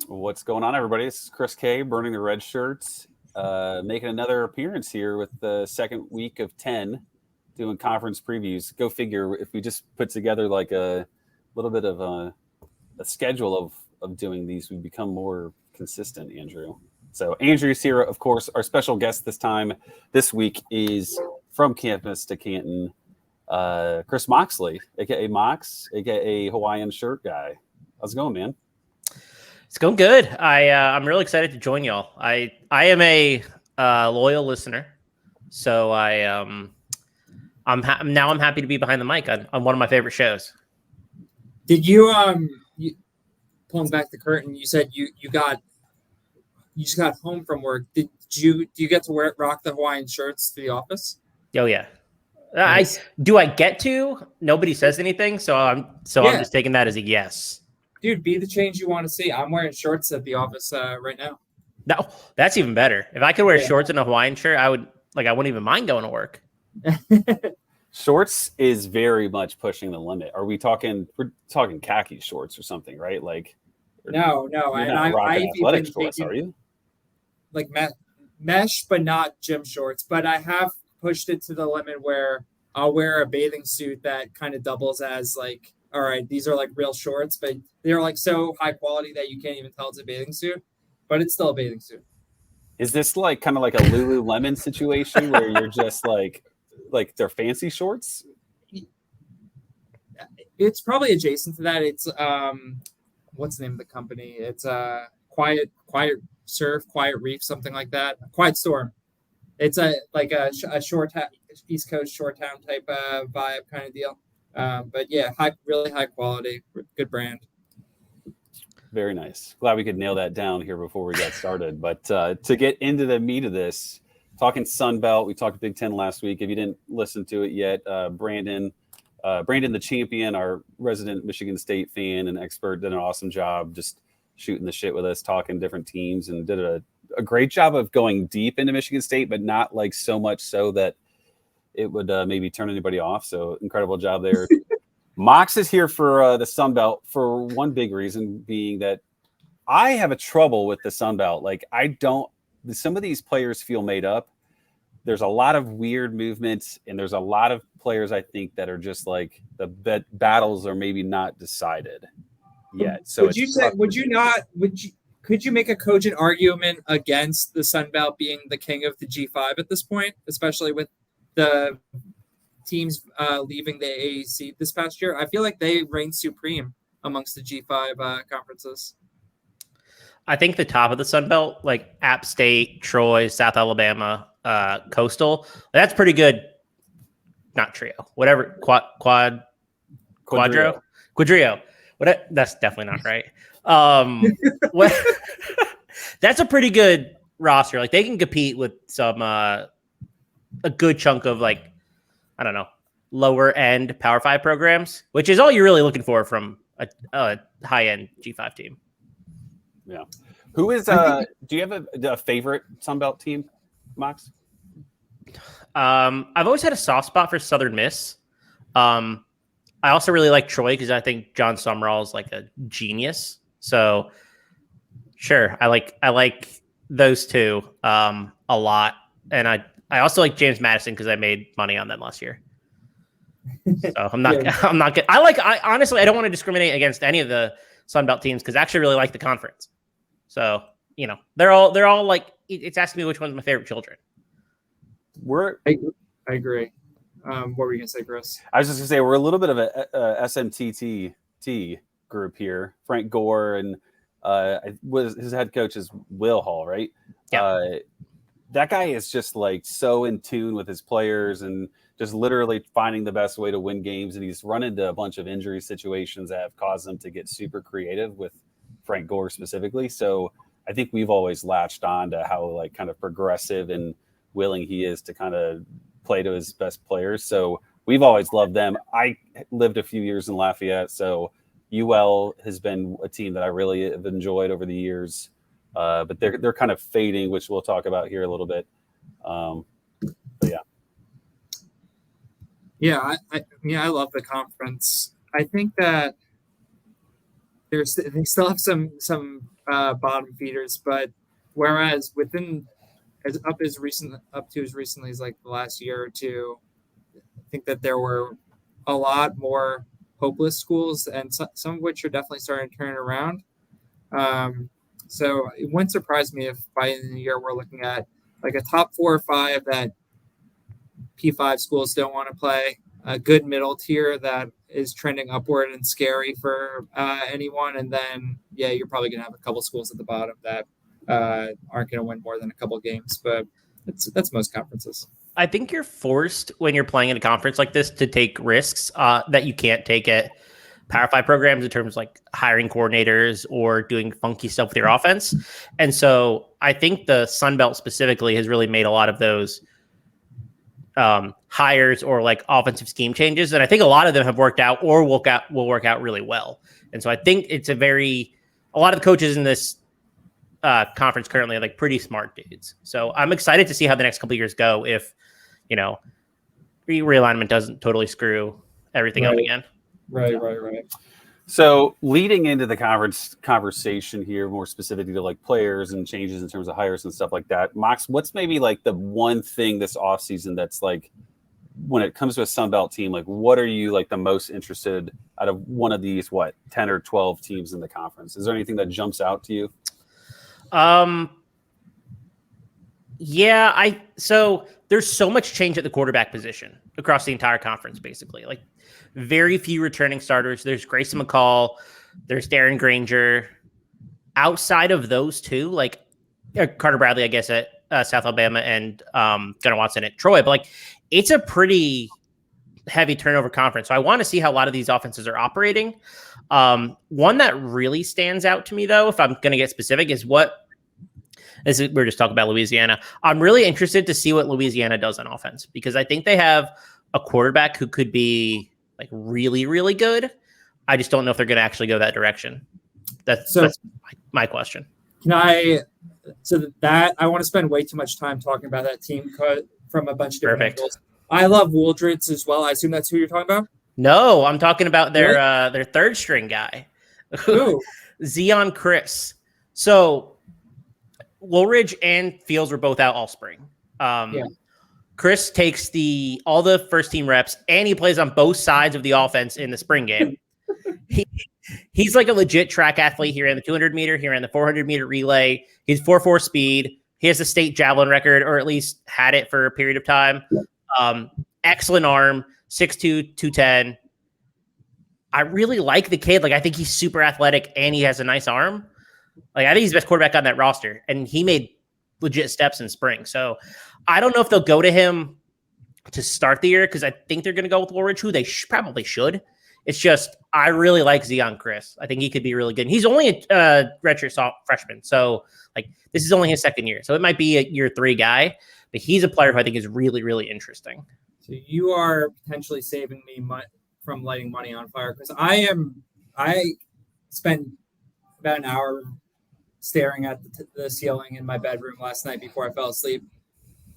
What's going on, everybody? This is Chris K, burning the red shirts, making another appearance here with the second week of 10, doing conference previews. Go figure, if we just put together like a little bit of a schedule of doing these, we become more consistent, Andrew. So Andrew's here, of course. Our special guest this week is from campus to Canton, Chris Moxley, aka Mox, aka Hawaiian shirt guy. How's it going, man? It's going good. I'm really excited to join y'all. I am a loyal listener, so I'm happy to be behind the mic on one of my favorite shows. Did you pulling back the curtain? You said you just got home from work. Do you get to rock the Hawaiian shirts to the office? Oh yeah. Nice. I get to? Nobody says anything, so I'm just taking that as a yes. Dude, be the change you want to see. I'm wearing shorts at the office right now. No, that's even better. If I could wear shorts and a Hawaiian shirt, I wouldn't even mind going to work. Shorts is very much pushing the limit. We're talking khaki shorts or something, right? Like no. You're not rocking athletic shorts, are you? Like mesh, but not gym shorts. But I have pushed it to the limit where I'll wear a bathing suit that kind of doubles as like, all right, these are like real shorts, but they're like so high quality that you can't even tell it's a bathing suit, but it's still a bathing suit. Is this like kind of like a Lululemon situation where you're just like they're fancy shorts? It's probably adjacent to that. It's what's the name of the company? It's Quiet Surf, Quiet Reef, something like that. Quiet Storm. It's a short East Coast short town type vibe kind of deal. But yeah, really high quality, good brand. Very nice. Glad we could nail that down here before we got started. But to get into the meat of this, talking Sun Belt, we talked Big Ten last week. If you didn't listen to it yet, Brandon the champion, our resident Michigan State fan and expert, did an awesome job just shooting the shit with us, talking different teams, and did a great job of going deep into Michigan State, but not like so much so that it would maybe turn anybody off. So incredible job there. Mox is here for the Sun Belt for one big reason being that I have a trouble with the Sun Belt. Like some of these players feel made up. There's a lot of weird movements, and there's a lot of players I think that are just like the battles are maybe not decided yet. So could you make a cogent argument against the Sun Belt being the king of the G5 at this point, especially with the teams leaving the AAC this past year? I feel like they reign supreme amongst the G5 conferences. I think the top of the Sun Belt, like App State, Troy, South Alabama, Coastal, that's pretty good. Not trio, whatever. Quadrio. That's definitely not right. That's a pretty good roster. Like they can compete with some a good chunk of like, I don't know, lower end Power 5 programs, which is all you're really looking for from a high end G5 team. Yeah. Who is do you have a favorite Sun Belt team, Mox? I've always had a soft spot for Southern Miss. I also really like Troy because I think John Summerall is like a genius. So sure, I like those two a lot. And I also like James Madison because I made money on them last year. So I'm not good. I honestly I don't want to discriminate against any of the Sun Belt teams because I actually really like the conference. So, you know, they're all like, it's asking me which one's my favorite children. I agree. What were you going to say, Chris? I was just going to say, we're a little bit of a SMTT group here. Frank Gore and his head coach is Will Hall, right? Yeah. That guy is just like so in tune with his players and just literally finding the best way to win games. And he's run into a bunch of injury situations that have caused them to get super creative with Frank Gore specifically. So I think we've always latched on to how like kind of progressive and willing he is to kind of play to his best players. So we've always loved them. I lived a few years in Lafayette, so UL has been a team that I really have enjoyed over the years. But they're kind of fading, which we'll talk about here a little bit. But yeah. Yeah, I love the conference. I think that they still have some bottom feeders, but whereas within up to as recently as like the last year or two, I think that there were a lot more hopeless schools, and some of which are definitely starting to turn it around. So it wouldn't surprise me if by the end of the year we're looking at like a top 4 or 5 that P5 schools don't want to play, a good middle tier that is trending upward and scary for anyone, and then you're probably going to have a couple schools at the bottom that aren't going to win more than a couple games, but that's most conferences. I think you're forced when you're playing in a conference like this to take risks that you can't take at Power 5 programs in terms of like hiring coordinators or doing funky stuff with your offense. And so I think the Sun Belt specifically has really made a lot of those hires or like offensive scheme changes. And I think a lot of them have worked out or will work out really well. And so I think it's a lot of the coaches in this conference currently are like pretty smart dudes. So I'm excited to see how the next couple of years go if, realignment doesn't totally screw everything up again. Right. So leading into the conversation here, more specifically to like players and changes in terms of hires and stuff like that, Mox, what's maybe like the one thing this offseason that's like, when it comes to a Sun Belt team, like what are you like the most interested out of one of these, 10 or 12 teams in the conference? Is there anything that jumps out to you? So there's so much change at the quarterback position across the entire conference, basically. Like very few returning starters. There's Grayson McCall. There's Darren Granger. Outside of those two, like Carter Bradley, I guess, at South Alabama and Gunnar Watson at Troy. But like it's a pretty heavy turnover conference. So I want to see how a lot of these offenses are operating. One that really stands out to me, though, if I'm going to get specific, is we're just talking about Louisiana. I'm really interested to see what Louisiana does on offense because I think they have a quarterback who could be like really, really good. I just don't know if they're going to actually go that direction. That's my question. I want to spend way too much time talking about that team from a bunch of different angles. I love Wooldridge as well. I assume that's who you're talking about? No, I'm talking about their third string guy. Who? Zion Chris. So Woolridge and Fields were both out all spring. Chris takes all the first team reps and he plays on both sides of the offense in the spring game. He's like a legit track athlete. He ran the 200 meter, he ran the 400 meter relay. He's 4.4 speed. He has a state javelin record, or at least had it for a period of time. Excellent arm, 6'2", 210. I really like the kid. Like, I think he's super athletic and he has a nice arm. Like, I think he's the best quarterback on that roster, and he made legit steps in spring. So I don't know if they'll go to him to start the year because I think they're going to go with Woolridge, who they probably should. It's just I really like Zion Chris. I think he could be really good. And he's only a redshirt freshman, so like this is only his second year. So it might be a year 3 guy, but he's a player who I think is really, really interesting. So you are potentially saving me from lighting money on fire because I spent about an hour staring at the ceiling in my bedroom last night before I fell asleep,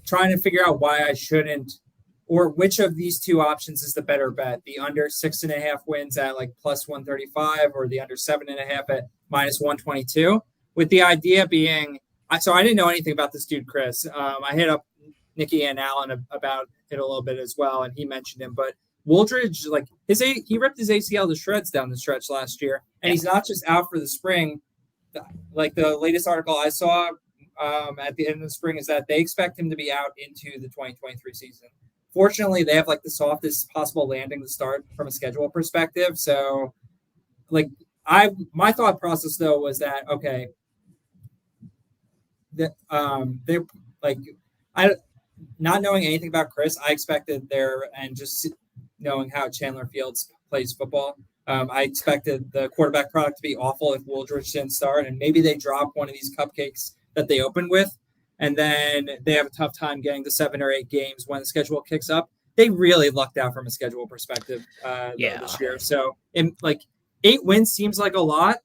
trying to figure out why I shouldn't, or which of these two options is the better bet: the under 6.5 wins at like plus 135, or the under 7.5 at minus 122. With the idea being, so I didn't know anything about this dude, Chris. I hit up Nikki and Allen about it a little bit as well, and he mentioned him. But Wooldridge, like he ripped his ACL to shreds down the stretch last year, and he's not just out for the spring. Like the latest article I saw at the end of the spring is that they expect him to be out into the 2023 season. Fortunately, they have like the softest possible landing to start from a schedule perspective. So, like my thought process though was that okay, they're like not knowing anything about Chris, I expected and just knowing how Chandler Fields plays football. I expected the quarterback product to be awful if Wooldridge didn't start, and maybe they drop one of these cupcakes that they opened with, and then they have a tough time getting to 7 or 8 games when the schedule kicks up. They really lucked out from a schedule perspective this year. So, 8 wins seems like a lot,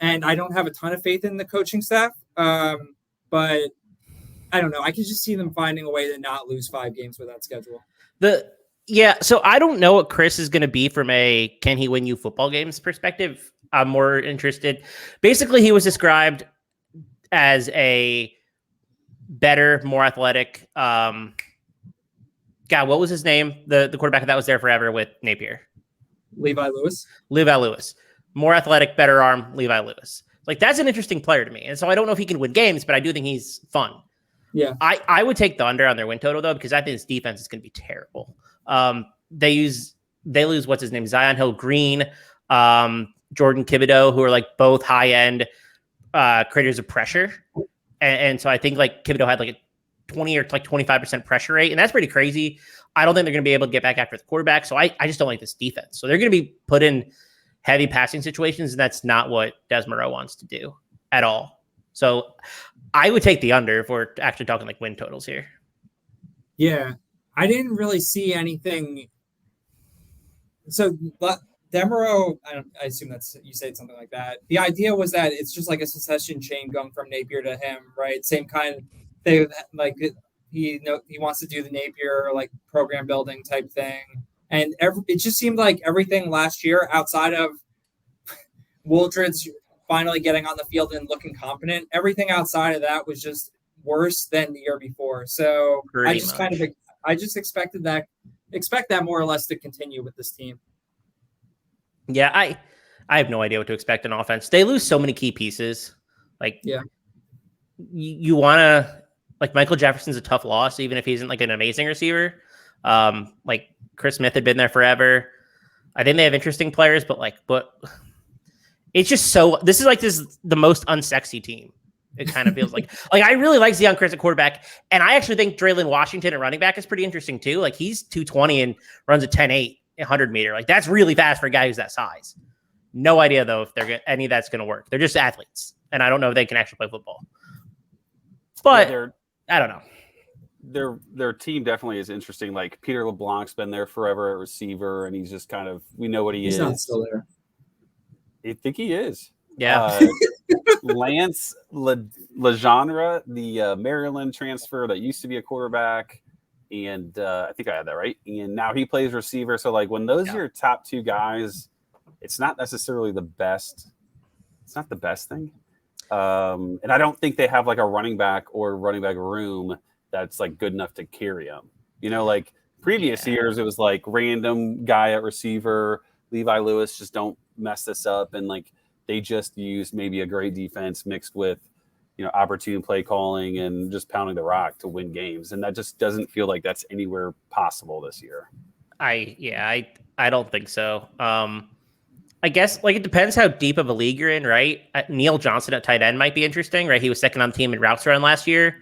and I don't have a ton of faith in the coaching staff, but I don't know. I could just see them finding a way to not lose 5 games with that schedule. So I don't know what Chris is going to be from a can he win you football games perspective. I'm more interested. Basically, he was described as a better, more athletic. God, what was his name? The quarterback that was there forever with Napier. Levi Lewis. Levi Lewis. More athletic, better arm, Levi Lewis. Like, that's an interesting player to me. And so I don't know if he can win games, but I do think he's fun. Yeah. I would take the under on their win total, though, because I think this defense is going to be terrible. They lose, what's his name? Zion Hill-Green, Jordan Thibodeau, who are like both high-end creators of pressure. And so I think like Thibodeau had like a 20 or like 25% pressure rate, and that's pretty crazy. I don't think they're going to be able to get back after the quarterback. So I just don't like this defense. So they're going to be put in heavy passing situations, and that's not what Des Moreau wants to do at all. So I would take the under if we're actually talking like win totals here. Yeah. I didn't really see anything. So Demeraux, I assume that's, you said something like that. The idea was that it's just like a succession chain going from Napier to him, right? Same kind of thing. Like he wants to do the Napier like program building type thing, and it just seemed like everything last year outside of Wooldridge finally getting on the field and looking competent, everything outside of that was just worse than the year before. So I just expect that more or less to continue with this team. Yeah, I have no idea what to expect in offense. They lose so many key pieces. Like, yeah, you want to, like, Michael Jefferson's a tough loss, even if he isn't like an amazing receiver. Like Chris Smith had been there forever. I think they have interesting players, but it's just this is the most unsexy team. It kind of feels like I really like Zion Chris at quarterback. And I actually think Draylon Washington at running back is pretty interesting too. Like, he's 220 and runs a 10.8. 100 meter. Like, that's really fast for a guy who's that size. No idea though if any of that's going to work. They're just athletes, and I don't know if they can actually play football. But yeah, I don't know. Their team definitely is interesting. Like, Peter LeBlanc's been there forever at receiver, and he's just kind of, we know what he's not still there. I think he is. Yeah. Lance Legendre, the Maryland transfer that used to be a quarterback. And I think I had that right. And now he plays receiver. So, like, when those are your top two guys, it's not necessarily the best. It's not the best thing. And I don't think they have like a running back or running back room that's like good enough to carry them. You know, like previous years, it was like random guy at receiver, Levi Lewis, just don't mess this up. And like, they just used maybe a great defense mixed with, opportune play calling and just pounding the rock to win games. And that just doesn't feel like that's anywhere possible this year. I don't think so. I guess like it depends how deep of a league you're in, right? Neil Johnson at tight end might be interesting, right? He was second on the team in routes run last year.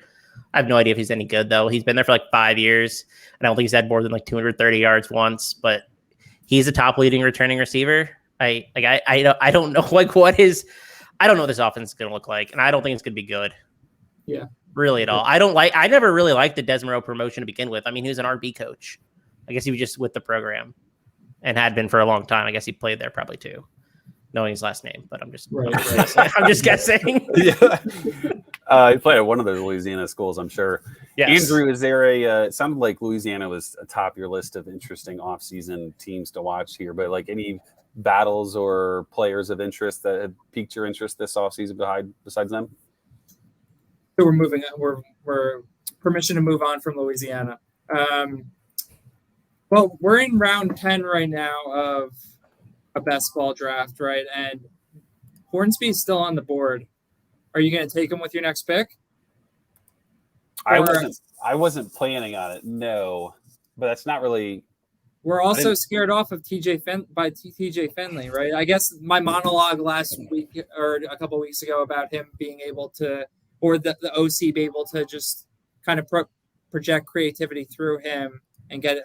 I have no idea if he's any good though. He's been there for like 5 years, and I don't think he's had more than like 230 yards once, but he's a top leading returning receiver. I don't know I don't know what this offense is going to look like, and I don't think it's going to be good. Yeah. Really at all. I never really liked the Des Moreau promotion to begin with. I mean, he was an RB coach. I guess he was just with the program and had been for a long time. I guess he played there probably too, knowing his last name, but I'm just guessing. Yeah. He played at one of the Louisiana schools, I'm sure. Yes. Andrew, is there it sounded like Louisiana was atop your list of interesting offseason teams to watch here, but like any battles or players of interest that have piqued your interest this offseason besides them? So we're moving on. We're permission to move on from Louisiana. Well, we're in round 10 right now of a best ball draft, right? And Hornsby is still on the board. Are you going to take him with your next pick? I wasn't planning on it, no. But that's not really. We're also scared off of TJ Finley, right? I guess my monologue last week or a couple of weeks ago about him being able to, or the OC be able to just kind of project creativity through him and get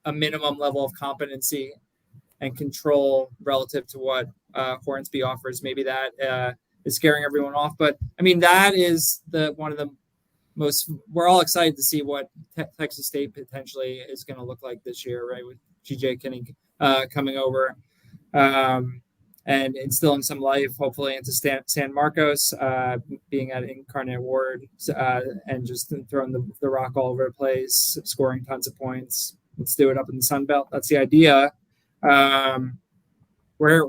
a minimum level of competency and control relative to what Hornsby offers. Maybe that is scaring everyone off. But, I mean, that is one of the most – we're all excited to see what Texas State potentially is going to look like this year, right, with G.J. Kinney coming over and instilling some life, hopefully, into San Marcos, being at Incarnate Ward, and just throwing the rock all over the place, scoring tons of points. Let's do it up in the Sun Belt. That's the idea. Where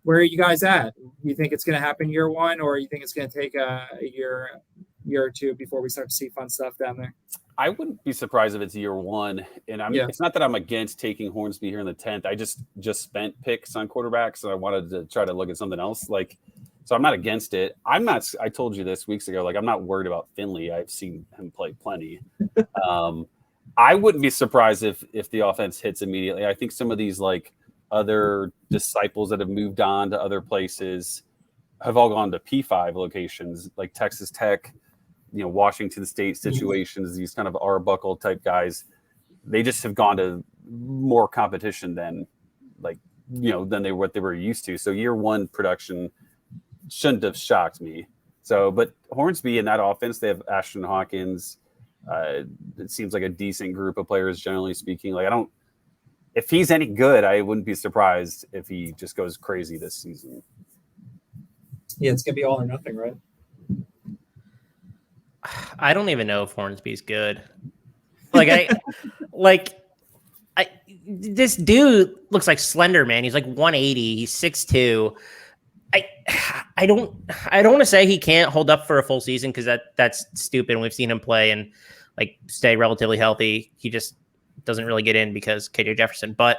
where are you guys at? You think it's going to happen year one, or you think it's going to take a year or two before we start to see fun stuff down there? I wouldn't be surprised if it's year one. And it's not that I'm against taking Hornsby here in the 10th. I just spent picks on quarterbacks, so I wanted to try to look at something else. So I'm not against it. I told you this weeks ago, I'm not worried about Finley. I've seen him play plenty. I wouldn't be surprised if the offense hits immediately. I think some of these other disciples that have moved on to other places have all gone to P5 locations, like Texas Tech, Washington State situations, these kind of Arbuckle type guys. They just have gone to more competition than what they were used to. So year one production shouldn't have shocked me. But Hornsby in that offense, they have Ashton Hawkins. It seems like a decent group of players, generally speaking. If he's any good, I wouldn't be surprised if he just goes crazy this season. Yeah, it's gonna be all or nothing, right? I don't even know if Hornsby's good. This dude looks like Slender Man. He's 180. He's 6'2". I don't want to say he can't hold up for a full season because that's stupid. And we've seen him play and stay relatively healthy. He just doesn't really get in because KJ Jefferson. But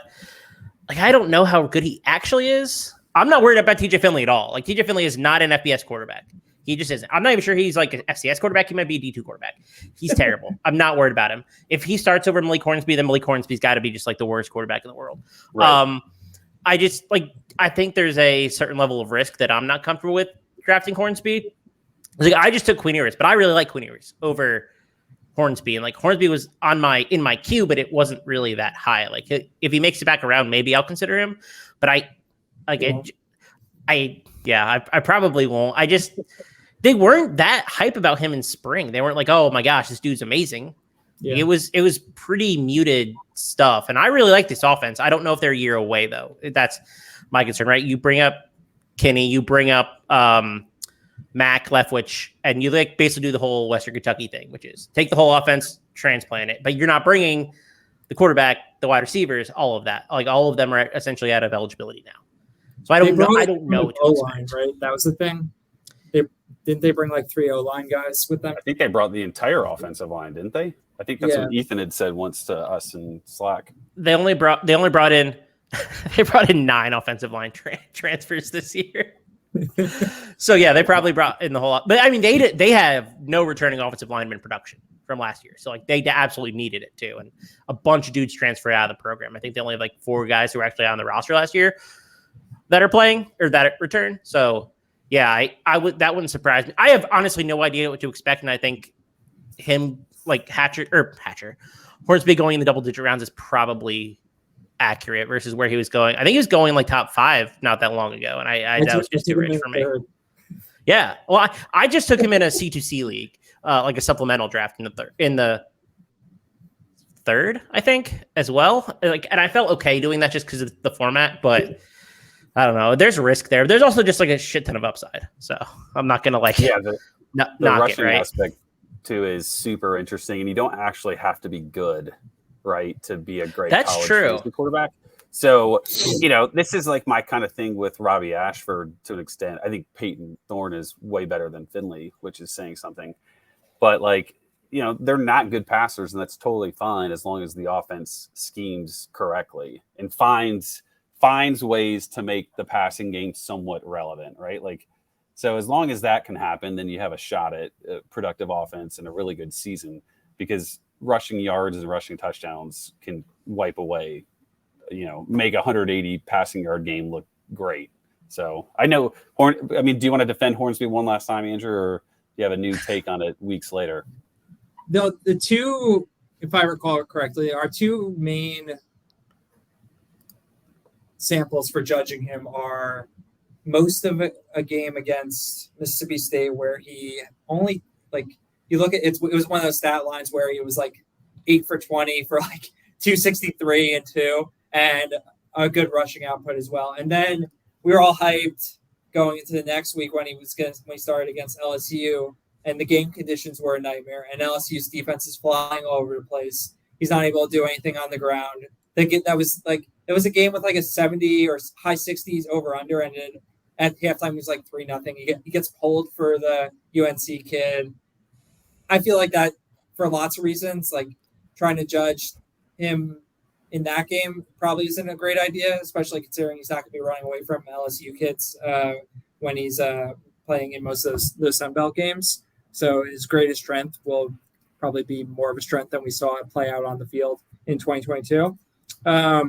I don't know how good he actually is. I'm not worried about TJ Finley at all. TJ Finley is not an FBS quarterback. He just isn't. I'm not even sure he's an FCS quarterback. He might be a D2 quarterback. He's terrible. I'm not worried about him. If he starts over Malik Hornsby, then Malik Hornsby's got to be just the worst quarterback in the world. Right. I think there's a certain level of risk that I'm not comfortable with drafting Hornsby. I just took Queen Ewers, but I really like Queen Ewers over Hornsby. And Hornsby was in my queue, but it wasn't really that high. If he makes it back around, maybe I'll consider him. But I probably won't. They weren't that hype about him in spring. They weren't oh my gosh, this dude's amazing. Yeah. It was pretty muted stuff. And I really like this offense. I don't know if they're a year away though. That's my concern, right? You bring up Kinney, you bring up Mac Leftwich, and you basically do the whole Western Kentucky thing, which is take the whole offense, transplant it, but you're not bringing the quarterback, the wide receivers, all of that. All of them are essentially out of eligibility now. So I don't know what to expect. Right? That was the thing. Didn't they bring 3 O-line guys with them? I think they brought the entire offensive line, didn't they? I think that's what Ethan had said once to us in Slack. They only brought in they brought in 9 offensive line transfers this year. So yeah, they probably brought in the whole lot. But I mean, they have no returning offensive lineman production from last year. So they absolutely needed it too. And a bunch of dudes transferred out of the program. I think they only have 4 guys who were actually on the roster last year that are playing or that return. So yeah, that wouldn't surprise me. I have honestly no idea what to expect. And I think him Hornsby going in the double-digit rounds is probably accurate versus where he was going. I think he was going top 5 not that long ago, and I that was just too rich for me. Yeah, well, I just took him in a C2C league, a supplemental draft in the third, I think, as well. And I felt okay doing that just because of the format, but I don't know. There's a risk there. There's also just a shit ton of upside, so I'm not gonna the rushing aspect too is super interesting, and you don't actually have to be good, right, to be a great college quarterback. So, this is my kind of thing with Robbie Ashford to an extent. I think Peyton Thorne is way better than Finley, which is saying something. But they're not good passers, and that's totally fine as long as the offense schemes correctly and finds ways to make the passing game somewhat relevant, right? So as long as that can happen, then you have a shot at a productive offense and a really good season, because rushing yards and rushing touchdowns can wipe away, make a 180 passing yard game look great. So I know do you want to defend Hornsby one last time, Andrew, or do you have a new take on it weeks later? No, the two, if I recall correctly, our two main samples for judging him are most of a game against Mississippi State where he only you look at it was one of those stat lines where he was 8 for 20 for 263 and 2 and a good rushing output as well. And then we were all hyped going into the next week when he started against LSU, and the game conditions were a nightmare, and LSU's defense is flying all over the place. He's not able to do anything on the ground. That was it was a game with like a 70 or high 60s over under, and then at halftime he was like 3-0. He gets pulled for the UNC kid. I feel like that for lots of reasons, like trying to judge him in that game probably isn't a great idea, especially considering he's not going to be running away from LSU kids when he's playing in most of those Sun Belt games. So his greatest strength will probably be more of a strength than we saw it play out on the field in 2022. I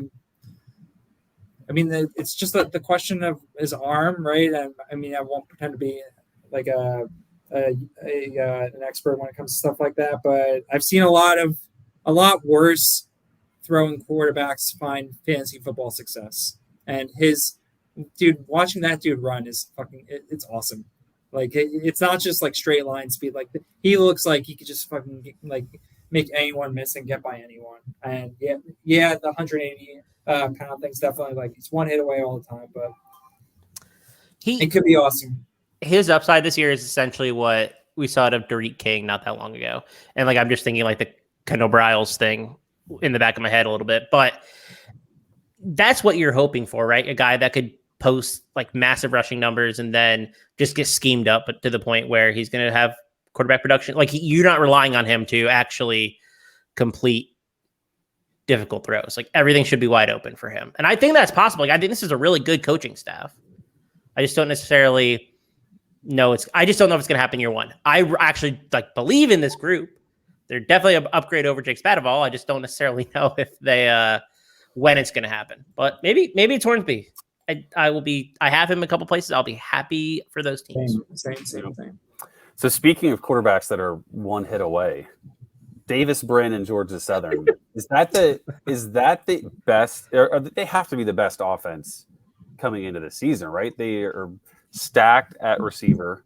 mean, it's just the question of his arm, right? And I mean, I won't pretend to be like an expert when it comes to stuff like that, but I've seen a lot worse throwing quarterbacks find fantasy football success. And watching that dude run is it's awesome. Like it's not just like straight line speed. Like he looks like he could just fucking like make anyone miss and get by anyone. And yeah, the 180 pound thing's definitely like it's one hit away all the time, but it could be awesome. His upside this year is essentially what we saw out of Derek King not that long ago. And like I'm just thinking like the Kendall Briles thing in the back of my head a little bit, but that's what you're hoping for, right? A guy that could post like massive rushing numbers and then just get schemed up to the point where he's going to have quarterback production. Like you're not relying on him to actually complete difficult throws. Like everything should be wide open for him. And I think that's possible. Like I think this is a really good coaching staff. I just don't necessarily know I just don't know if it's going to happen year one. I actually like believe in this group. They're definitely an upgrade over Jake Spavital. I just don't necessarily know if they when it's going to happen. But maybe it's Hornsby. I have him in a couple places. I'll be happy for those teams. Same thing. So speaking of quarterbacks that are one hit away, Davis Brin and Georgia Southern, is that the best, or they have to be the best offense coming into the season, right? They are stacked at receiver.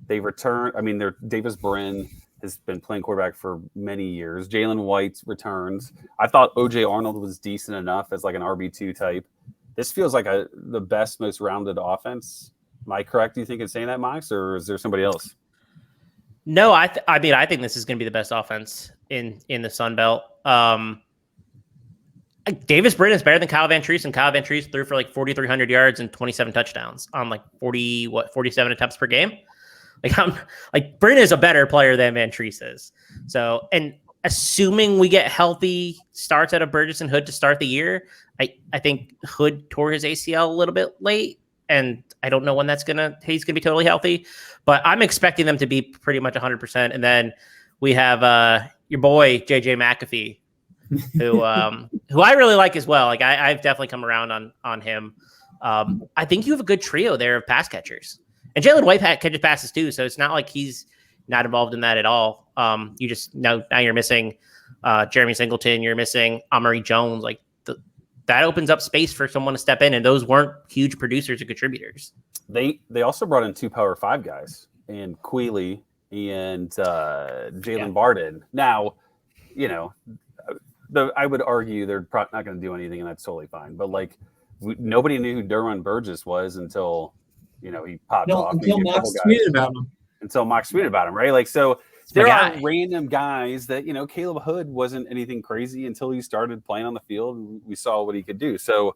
They return. I mean, Davis Brin has been playing quarterback for many years. Jalen White returns. I thought OJ Arnold was decent enough as like an RB2 type. This feels like the best, most rounded offense. Am I correct, do you think, in saying that, Max, or is there somebody else? No, I think this is going to be the best offense in the Sun Belt. Davis Brin is better than Kyle Van Treese, and Kyle Van Treese threw for like 4,300 yards and 27 touchdowns on like 47 attempts per game. Like Brin is a better player than Van Treese is. So, and assuming we get healthy starts out of Burgess and Hood to start the year, I think Hood tore his ACL a little bit late, and I don't know when he's going to be totally healthy, but I'm expecting them to be pretty much 100%. And then we have your boy, JJ McAfee, who I really like as well. Like I've definitely come around on him. I think you have a good trio there of pass catchers, and Jalen White catches passes too. So it's not like he's not involved in that at all. You just now you're missing Jeremy Singleton. You're missing Amari Jones. Like that opens up space for someone to step in, and those weren't huge producers or contributors. They also brought in 2 Power 5 guys, and Quealy and Jalen Barden. Now, I would argue they're probably not going to do anything, and that's totally fine. But like, nobody knew who Derwin Burgess was until he popped off. Until Mox tweeted about him. Until Mox tweeted about him, right? Like, so there are random guys that Caleb Hood wasn't anything crazy until he started playing on the field. We saw what he could do. So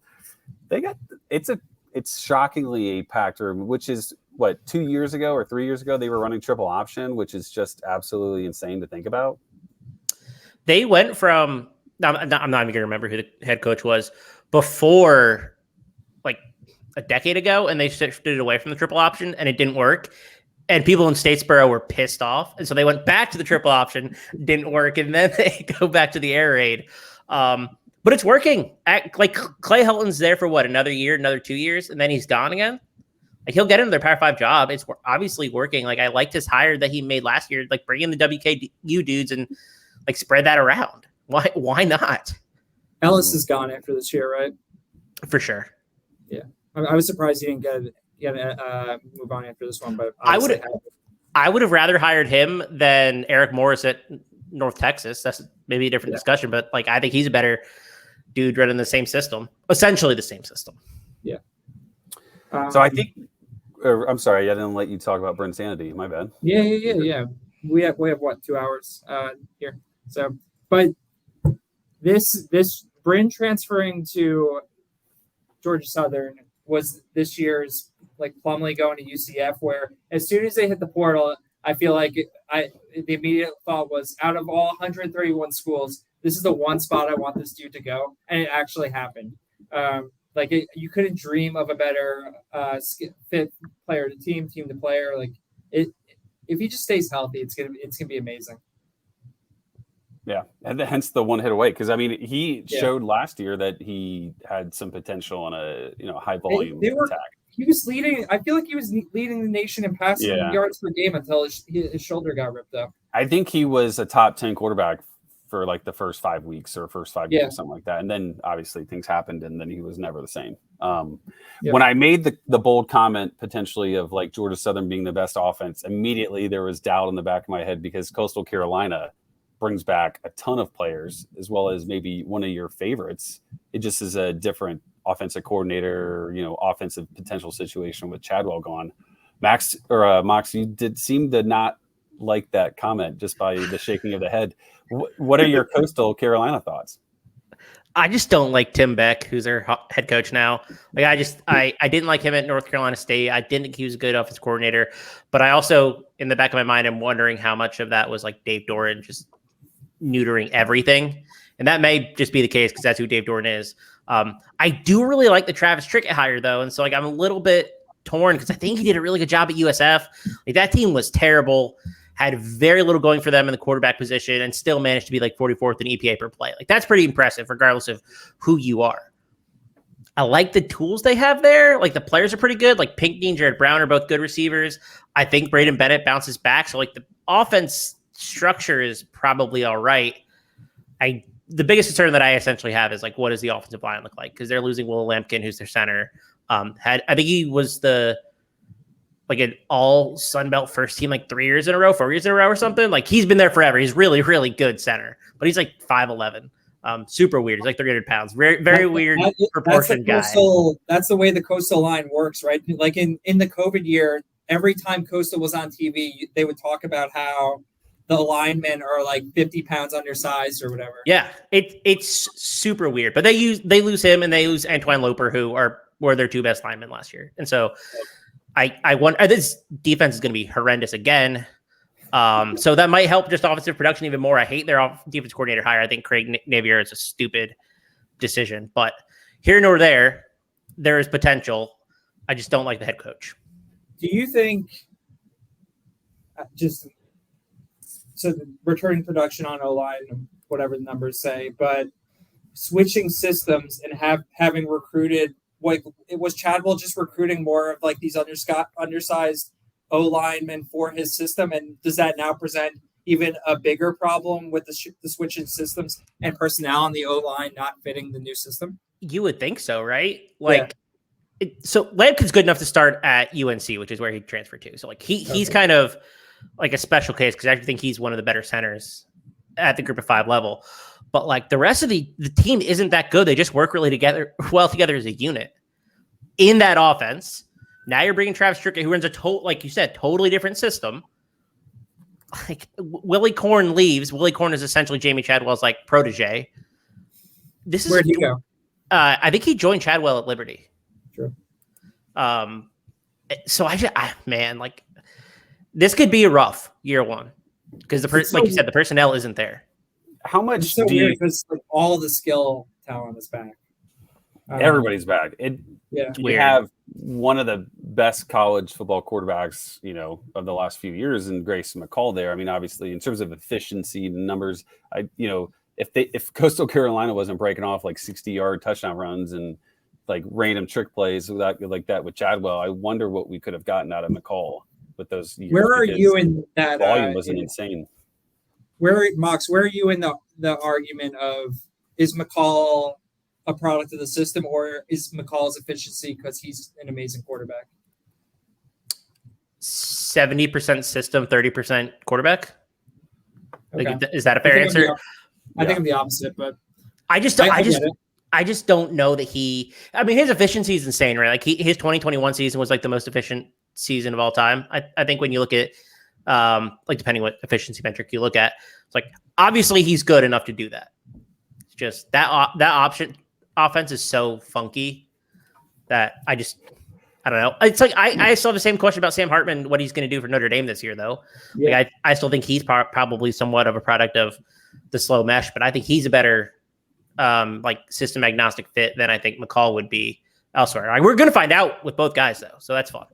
it's shockingly a packed room, which is what 2 years ago or 3 years ago they were running triple option, which is just absolutely insane to think about. They went from I'm not even going to remember who the head coach was before, like a decade ago, and they shifted away from the triple option, and it didn't work. And people in Statesboro were pissed off, and so they went back to the triple option, didn't work, and then they go back to the air raid. But it's working. Like Clay Helton's there for what, another year, another 2 years, and then he's gone again. Like he'll get into their Power 5 job. It's obviously working. Like I liked his hire that he made last year. Like bring in the WKU dudes and like spread that around. Why not? Ellis is gone after this year, right? For sure. Yeah, I was surprised he didn't move on after this one, but I would have rather hired him than Eric Morris at North Texas. That's maybe a different discussion, but like I think he's a better dude running the same system, essentially the same system. Yeah. So I think, I'm sorry, I didn't let you talk about Bryn Sanity. My bad. Yeah. We have what, 2 hours here. So, but this Bryn transferring to Georgia Southern was this year's like Plumlee going to UCF, where as soon as they hit the portal, I feel like the immediate thought was, out of all 131 schools, this is the one spot I want this dude to go, and it actually happened. You couldn't dream of a better fit player to team to player. Like it, if he just stays healthy, it's gonna be amazing. Yeah, and hence the one hit away, because I mean he showed last year that he had some potential on a high volume attack. He was leading. I feel like he was leading the nation in passing yards per game until his shoulder got ripped up. I think he was a top 10 quarterback for like the first 5 weeks or first 5 games, something like that. And then obviously things happened, and then he was never the same. When I made the bold comment potentially of like Georgia Southern being the best offense, immediately there was doubt in the back of my head, because Coastal Carolina brings back a ton of players, as well as maybe one of your favorites. It just is a different offensive coordinator, offensive potential situation with Chadwell gone. Mox, you did seem to not like that comment just by the shaking of the head. What are your Coastal Carolina thoughts? I just don't like Tim Beck, who's their head coach now. Like I didn't like him at North Carolina State. I didn't think he was a good offensive coordinator, but I also, in the back of my mind, am wondering how much of that was like Dave Doran just neutering everything. And that may just be the case because that's who Dave Doran is. I do really like the Travis Trickett hire though. And so like, I'm a little bit torn because I think he did a really good job at USF. Like that team was terrible, had very little going for them in the quarterback position, and still managed to be like 44th in EPA per play. Like that's pretty impressive regardless of who you are. I like the tools they have there. Like the players are pretty good. Like Pinkney and Jared Brown are both good receivers. I think Braden Bennett bounces back. So like the offense structure is probably all right. The biggest concern that I essentially have is like, what does the offensive line look like? Because they're losing Will Lampkin, who's their center. I think he was an all Sun Belt first team like 4 years in a row or something. Like he's been there forever. He's really, really good center, but he's like 5'11". Super weird. He's like 300 pounds. Very, very weird proportion guy. That's the way the Coastal line works, right? Like in the COVID year, every time Coastal was on TV, they would talk about how the linemen are like 50 pounds undersized or whatever. Yeah, it's super weird. But they lose him, and they lose Antoine Loper, who were their two best linemen last year. And so I wonder, this defense is going to be horrendous again. So that might help just offensive production even more. I hate their defense coordinator hire. I think Craig Navier is a stupid decision. But here nor there, there is potential. I just don't like the head coach. Do you think so returning production on O-line, whatever the numbers say, but switching systems and having recruited, like, it was Chadwell just recruiting more of like these undersized O-linemen for his system, and does that now present even a bigger problem with the switching systems and personnel on the O-line not fitting the new system? You would think so, right? Like, so Lampkin's good enough to start at UNC, which is where he transferred to. So like he's kind of like a special case because I think he's one of the better centers at the group of five level. But like the rest of the team isn't that good. They just work really well together as a unit in that offense. Now you're bringing Travis Trickett, who runs like you said, totally different system. Like Willie Korn leaves. Willie Korn is essentially Jamie Chadwell's like protege. Where'd he go? I think he joined Chadwell at Liberty. True. So like this could be a rough year one because like you said, the personnel isn't there. How much it's so weird because like, all the skill talent is back. Everybody's back. We have one of the best college football quarterbacks, of the last few years in Grayson McCall there. I mean, obviously in terms of efficiency numbers, if Coastal Carolina wasn't breaking off like 60-yard touchdown runs and like random trick plays like that with Chadwell, I wonder what we could have gotten out of McCall with those years. Where are you in that volume? Wasn't insane. Where are you in the argument of, is McCall a product of the system, or is McCall's efficiency because he's an amazing quarterback? 70% system, 30% quarterback. Okay. Like, is that a fair answer? I think I'm the opposite, but I just don't know that his efficiency is insane, right? Like his 2021 season was like the most efficient season of all time. I think when you look at like depending what efficiency metric you look at, it's like obviously he's good enough to do that. It's just that option offense is so funky that I don't know. It's like I still have the same question about Sam Hartman, what he's going to do for Notre Dame this year, though. Yeah. Like I still think he's probably somewhat of a product of the slow mesh, but I think he's a better like system agnostic fit than I think McCall would be elsewhere. We're going to find out with both guys, though, so that's fun.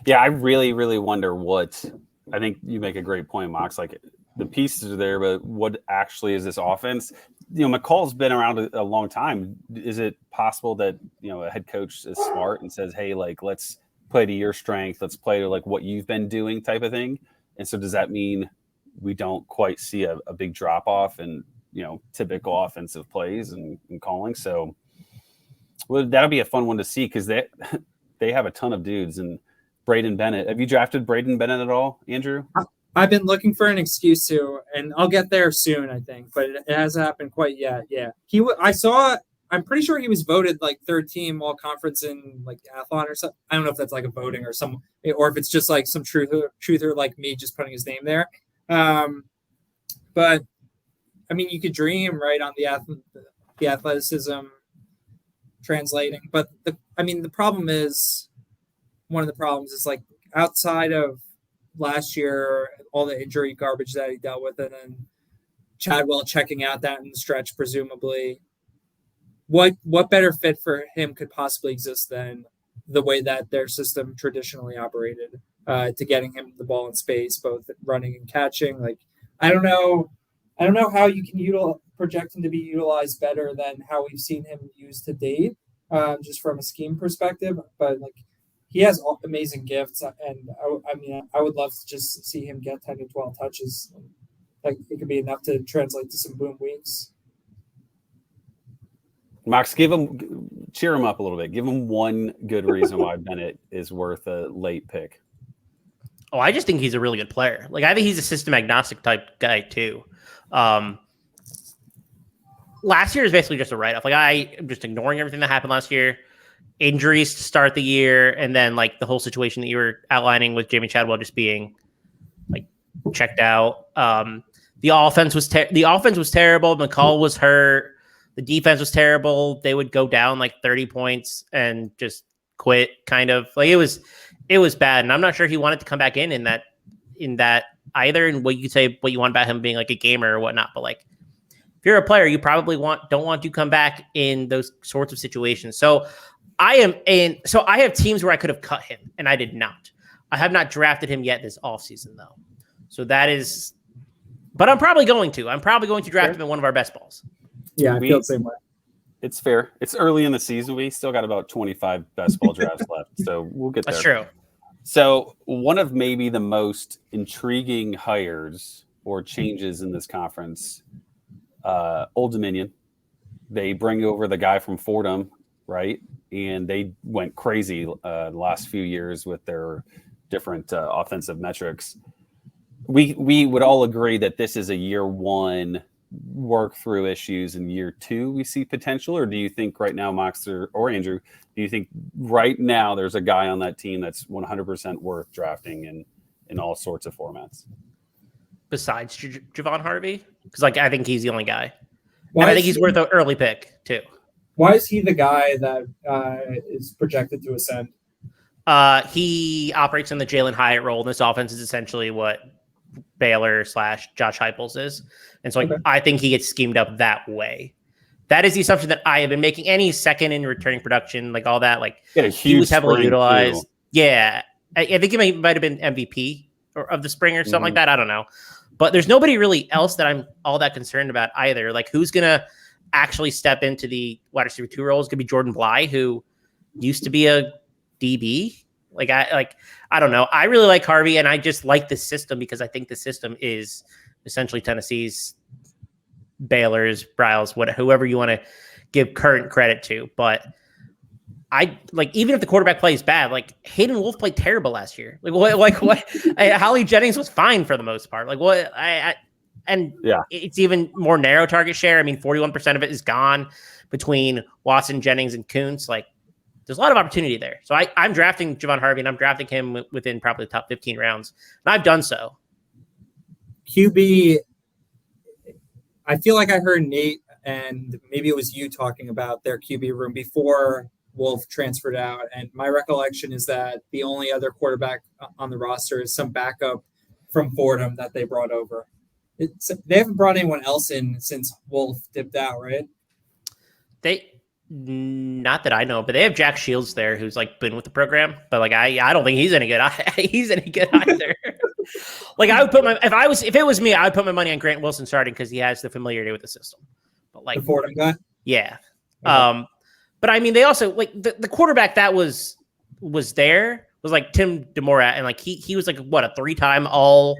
Yeah, I really, really wonder what. I think you make a great point, Mox. Like the pieces are there, but what actually is this offense? McCall's been around a long time. Is it possible that a head coach is smart and says, "Hey, like let's play to your strength. Let's play to like what you've been doing," type of thing? And so does that mean we don't quite see a big drop off in typical offensive plays and calling? So that'll be a fun one to see because they have a ton of dudes. And Braden Bennett, have you drafted Braden Bennett at all, Andrew? I've been looking for an excuse to, and I'll get there soon, I think, but it hasn't happened quite yet. Yeah, I'm pretty sure he was voted like third team all conference in like Athlon or something. I don't know if that's like a voting or if it's just like some truther like me just putting his name there. But I mean, you could dream, right, on the athleticism translating. But the problem is, one of the problems is like outside of last year, all the injury garbage that he dealt with, and then Chadwell checking out that in the stretch, presumably. What better fit for him could possibly exist than the way that their system traditionally operated, to getting him the ball in space, both running and catching. Like, I don't know how you can project him to be utilized better than how we've seen him used to date, just from a scheme perspective. But like, he has amazing gifts, and I would love to just see him get 10 to 12 touches. Like, it could be enough to translate to some boom weeks. Max, cheer him up a little bit. Give him one good reason why Bennett is worth a late pick. Oh, I just think he's a really good player. Like, I think he's a system agnostic type guy too. Last year is basically just a write-off. Like, I am just ignoring everything that happened last year. Injuries to start the year, and then like the whole situation that you were outlining with Jamie Chadwell just being like checked out. The offense was terrible. McCall was hurt. The defense was terrible. They would go down like 30 points and just quit. Kind of like it was bad. And I'm not sure he wanted to come back in that either. And what you could say what you want about him being like a gamer or whatnot, but like if you're a player, you probably don't want to come back in those sorts of situations. So I have teams where I could have cut him, and I did not. I have not drafted him yet this offseason, though. So that is, but I'm probably going to. Draft him in one of our best balls. Yeah, I feel the same way. It's fair. It's early in the season. We still got about 25 best ball drafts left, so we'll get there. That's true. So one of maybe the most intriguing hires or changes in this conference, Old Dominion. They bring over the guy from Fordham, right? And they went crazy the last few years with their different offensive metrics. We would all agree that this is a year one work through issues, and year two we see potential? Or do you think right now, Mox or Andrew, do you think right now there's a guy on that team that's 100% worth drafting in all sorts of formats? Besides Javon Harvey? Because like I think he's the only guy. And I think he's worth an early pick too. Why is he the guy that is projected to ascend? He operates in the Jalen Hyatt role, and this offense is essentially what Baylor / Josh Heupels is. And so I think he gets schemed up that way. That is the assumption that I have been making. Any second in returning production, like all that, like he was heavily utilized. Too. Yeah. I think he might have been MVP of the spring or something like that. I don't know. But there's nobody really else that I'm all that concerned about either. Like who's going to actually step into the wide receiver 2 role is going to be Jordan Bly, who used to be a DB. I don't know. I really like Harvey, and I just like the system because I think the system is essentially Tennessee's, Baylor's, Bryles, whoever you want to give current credit to. But I like even if the quarterback play is bad, like Hayden Wolf played terrible last year. What? Holly Jennings was fine for the most part. Like what? It's even more narrow target share. I mean, 41% of it is gone between Watson, Jennings, and Kuntz. Like, there's a lot of opportunity there. So I'm drafting Javon Harvey, and I'm drafting him within probably the top 15 rounds. And I've done so. QB, I feel like I heard Nate and maybe it was you talking about their QB room before Wolf transferred out. And my recollection is that the only other quarterback on the roster is some backup from Fordham that they brought over. They haven't brought anyone else in since Wolf dipped out, right? Not that I know, but they have Jack Shields there, who's like been with the program. But like I don't think he's any good. He's any good either. Like I would put if it was me, I would put my money on Grant Wilson starting because he has the familiarity with the system. But like the Fordham guy, yeah. Okay. But I mean, they also like the quarterback that was there was like Tim DeMora, and like he was like what, a 3-time all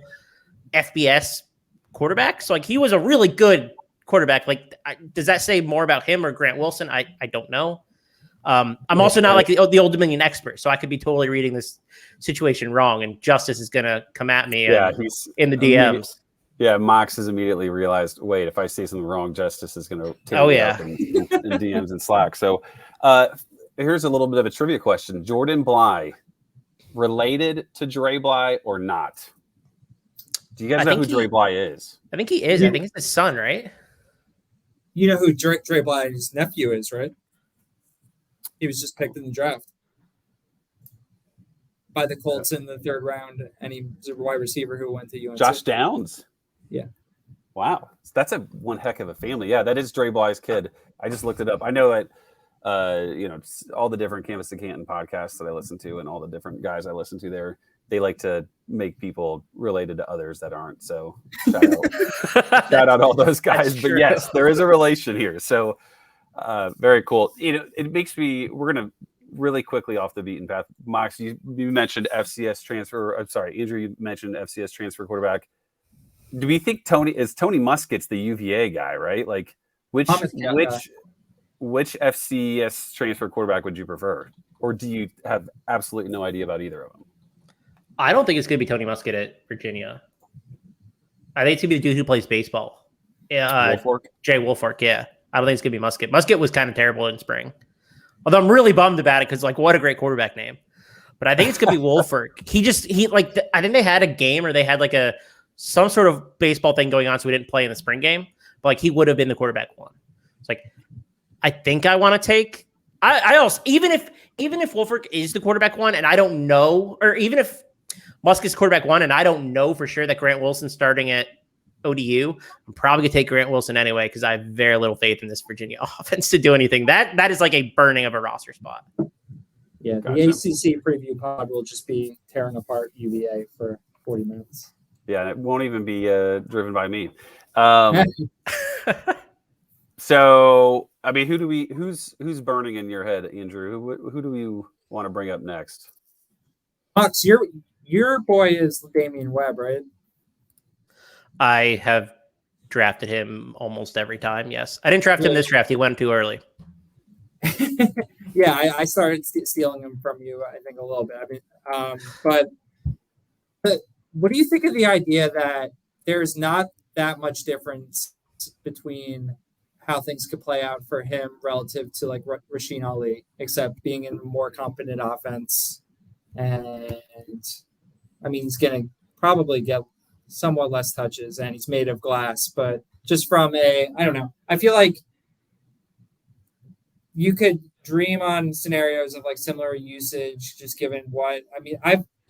FBS quarterback. So like he was a really good quarterback. Like, does that say more about him or Grant Wilson? I don't know. I'm also not like the Old Dominion expert, so I could be totally reading this situation wrong, and Justice is gonna come at me. He's in the DMs. Mox has immediately realized, wait, if I say something wrong, Justice is gonna take me up in DMs and Slack. So here's a little bit of a trivia question: Jordan Bly, related to Dre Bly or not? Do you guys know who Dre Bly is? I think he is. I think it's his son, right? You know who Dre Bly's nephew is, right? He was just picked in the draft by the Colts in the 3rd round, and he was a wide receiver who went to UNC. Josh Downs. Yeah. Wow. That's one heck of a family. Yeah, that is Dre Bly's kid. I just looked it up. I know that all the different Canvas to Canton podcasts that I listen to and all the different guys I listen to there, they like to make people related to others that aren't. So shout out all those guys. But yes, there is a relation here. So very cool. It makes me, we're going to really quickly off the beaten path. Mox, you mentioned FCS transfer. I'm sorry, Andrew, you mentioned FCS transfer quarterback. Do we think Tony Muskett's the UVA guy, right? Like which FCS transfer quarterback would you prefer? Or do you have absolutely no idea about either of them? I don't think it's going to be Tony Muskett at Virginia. I think it's going to be the dude who plays baseball. Wolfork? Jay Wolfork, yeah. I don't think it's going to be Muskett. Muskett was kind of terrible in spring. Although I'm really bummed about it because, like, what a great quarterback name. But I think it's going to be Wolfork. I think they had a game or they had like some sort of baseball thing going on, so we didn't play in the spring game. But like he would have been the quarterback one. It's like I think I want to take. I also even if Wolfork is the quarterback one, and I don't know, or even if Muskett's quarterback one, and I don't know for sure that Grant Wilson's starting at ODU, I'm probably gonna take Grant Wilson anyway because I have very little faith in this Virginia offense to do anything. That is like a burning of a roster spot. Yeah, the ACC preview pod will just be tearing apart UVA for 40 minutes. Yeah, and it won't even be driven by me. So, I mean, who's burning in your head, Andrew? Who do you want to bring up next? Mox, your boy is Damian Webb, right? I have drafted him almost every time. Yes, I didn't draft him this draft. He went too early. Yeah, I started stealing him from you, I think, a little bit. I mean, but what do you think of the idea that there's not that much difference between how things could play out for him relative to like Rasheen Ali, except being in a more competent offense? And I mean, he's going to probably get somewhat less touches and he's made of glass, but just from I don't know, I feel like you could dream on scenarios of like similar usage, just given what, I mean,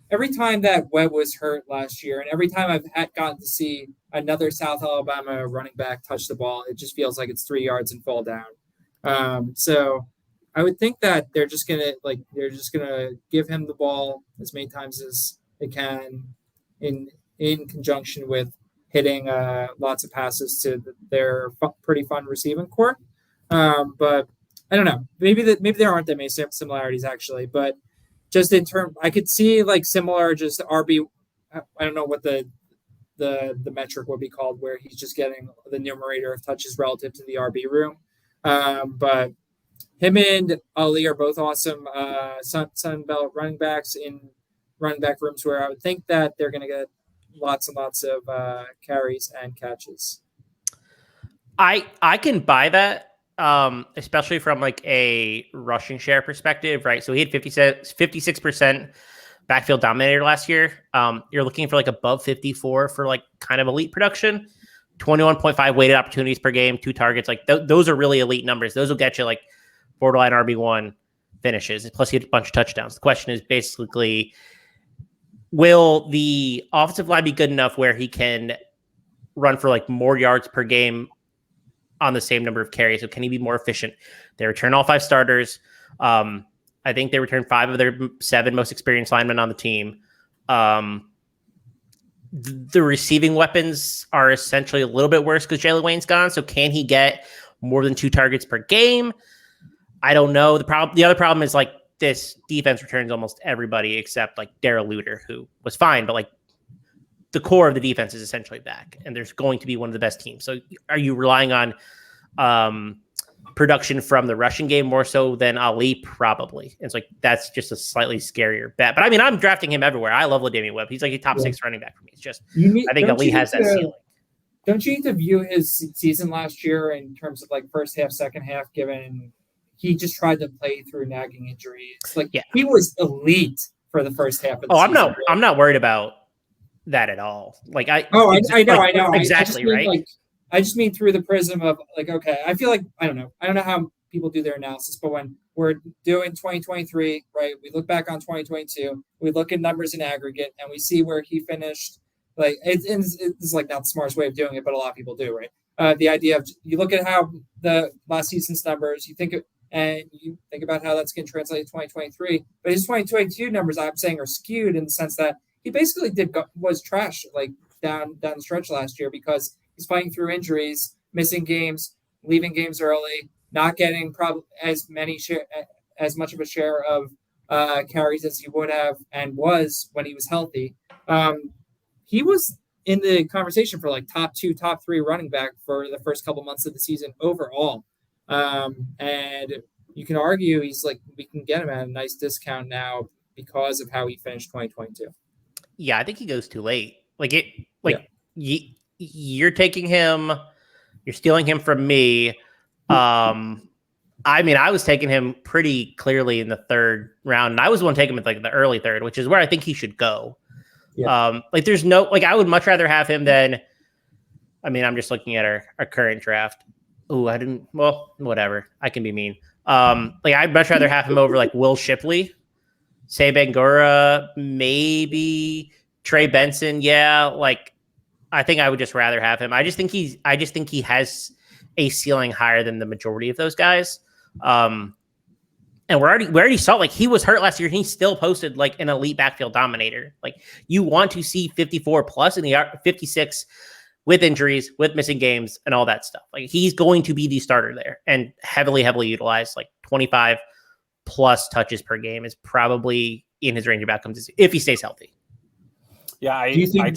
every time that Webb was hurt last year and every time I've gotten to see another South Alabama running back touch the ball, it just feels like it's 3 yards and fall down. So I would think that they're just gonna give him the ball as many times as they can in conjunction with hitting lots of passes to their pretty fun receiving core. But I don't know. Maybe there aren't that many similarities actually, but just in terms, I could see like similar just RB. I don't know what the metric would be called, where he's just getting the numerator of touches relative to the RB room. But him and Ali are both awesome Sun Belt running backs in running back rooms where I would think that they're going to get lots and lots of carries and catches. I can buy that. Especially from like a rushing share perspective, right? So he had 56% backfield dominator last year. You're looking for like above 54 for like kind of elite production, 21.5 weighted opportunities per game, 2 targets. Like those are really elite numbers. Those will get you like borderline RB1. finishes. Plus, he had a bunch of touchdowns. The question is basically, will the offensive line be good enough where he can run for like more yards per game on the same number of carries? So can he be more efficient? They return all 5 starters. I think they returned 5 of their 7 most experienced linemen on the team. The receiving weapons are essentially a little bit worse because Jalen Wayne's gone. So can he get more than 2 targets per game? I don't know. The other problem is like this defense returns almost everybody except like Darrell Luter, who was fine, but like the core of the defense is essentially back, and there's going to be one of the best teams. So are you relying on production from the rushing game more so than Ali? Probably. It's like that's just a slightly scarier bet. But I mean, I'm drafting him everywhere. I love LaDainian Webb. He's like a top 6 running back for me. It's just I think Ali has that ceiling. Don't you need to view his season last year in terms of like first half, second half, given he just tried to play through nagging injuries? Like he was elite for the first half of the season. I'm not worried about that at all. Like I know exactly, right? Like, I just mean through the prism of like, okay, I feel like I don't know how people do their analysis, but when we're doing 2023, right, we look back on 2022, we look at numbers in aggregate, and we see where he finished. Like it's like not the smartest way of doing it, but a lot of people do, right? The idea of you look at how the last season's numbers, you think about how that's going to translate to 2023, but his 2022 numbers, I'm saying, are skewed in the sense that he basically was trash like down the stretch last year because he's fighting through injuries, missing games, leaving games early, not getting as much of a share of carries as he would have and was when he was healthy. He was in the conversation for like top 2, top 3 running back for the first couple months of the season overall. And you can argue we can get him at a nice discount now because of how he finished 2022. Yeah, I think he goes too late. You're taking him, you're stealing him from me. I mean, I was taking him pretty clearly in the 3rd round, and I was the one taking him in like the early 3rd, which is where I think he should go. Yeah. There's no, I would much rather have him than, I mean, I'm just looking at our current draft. Whatever. I can be mean. I'd much rather have him over like Will Shipley, Say Bangura, maybe Trey Benson. Yeah. I think I would just rather have him. I just think he has a ceiling higher than the majority of those guys. And we already saw like he was hurt last year and he still posted like an elite backfield dominator. Like you want to see 54 plus in the 56 with injuries, with missing games and all that stuff. Like he's going to be the starter there and heavily utilized. Like 25 plus touches per game is probably in his range of outcomes if he stays healthy. Yeah, I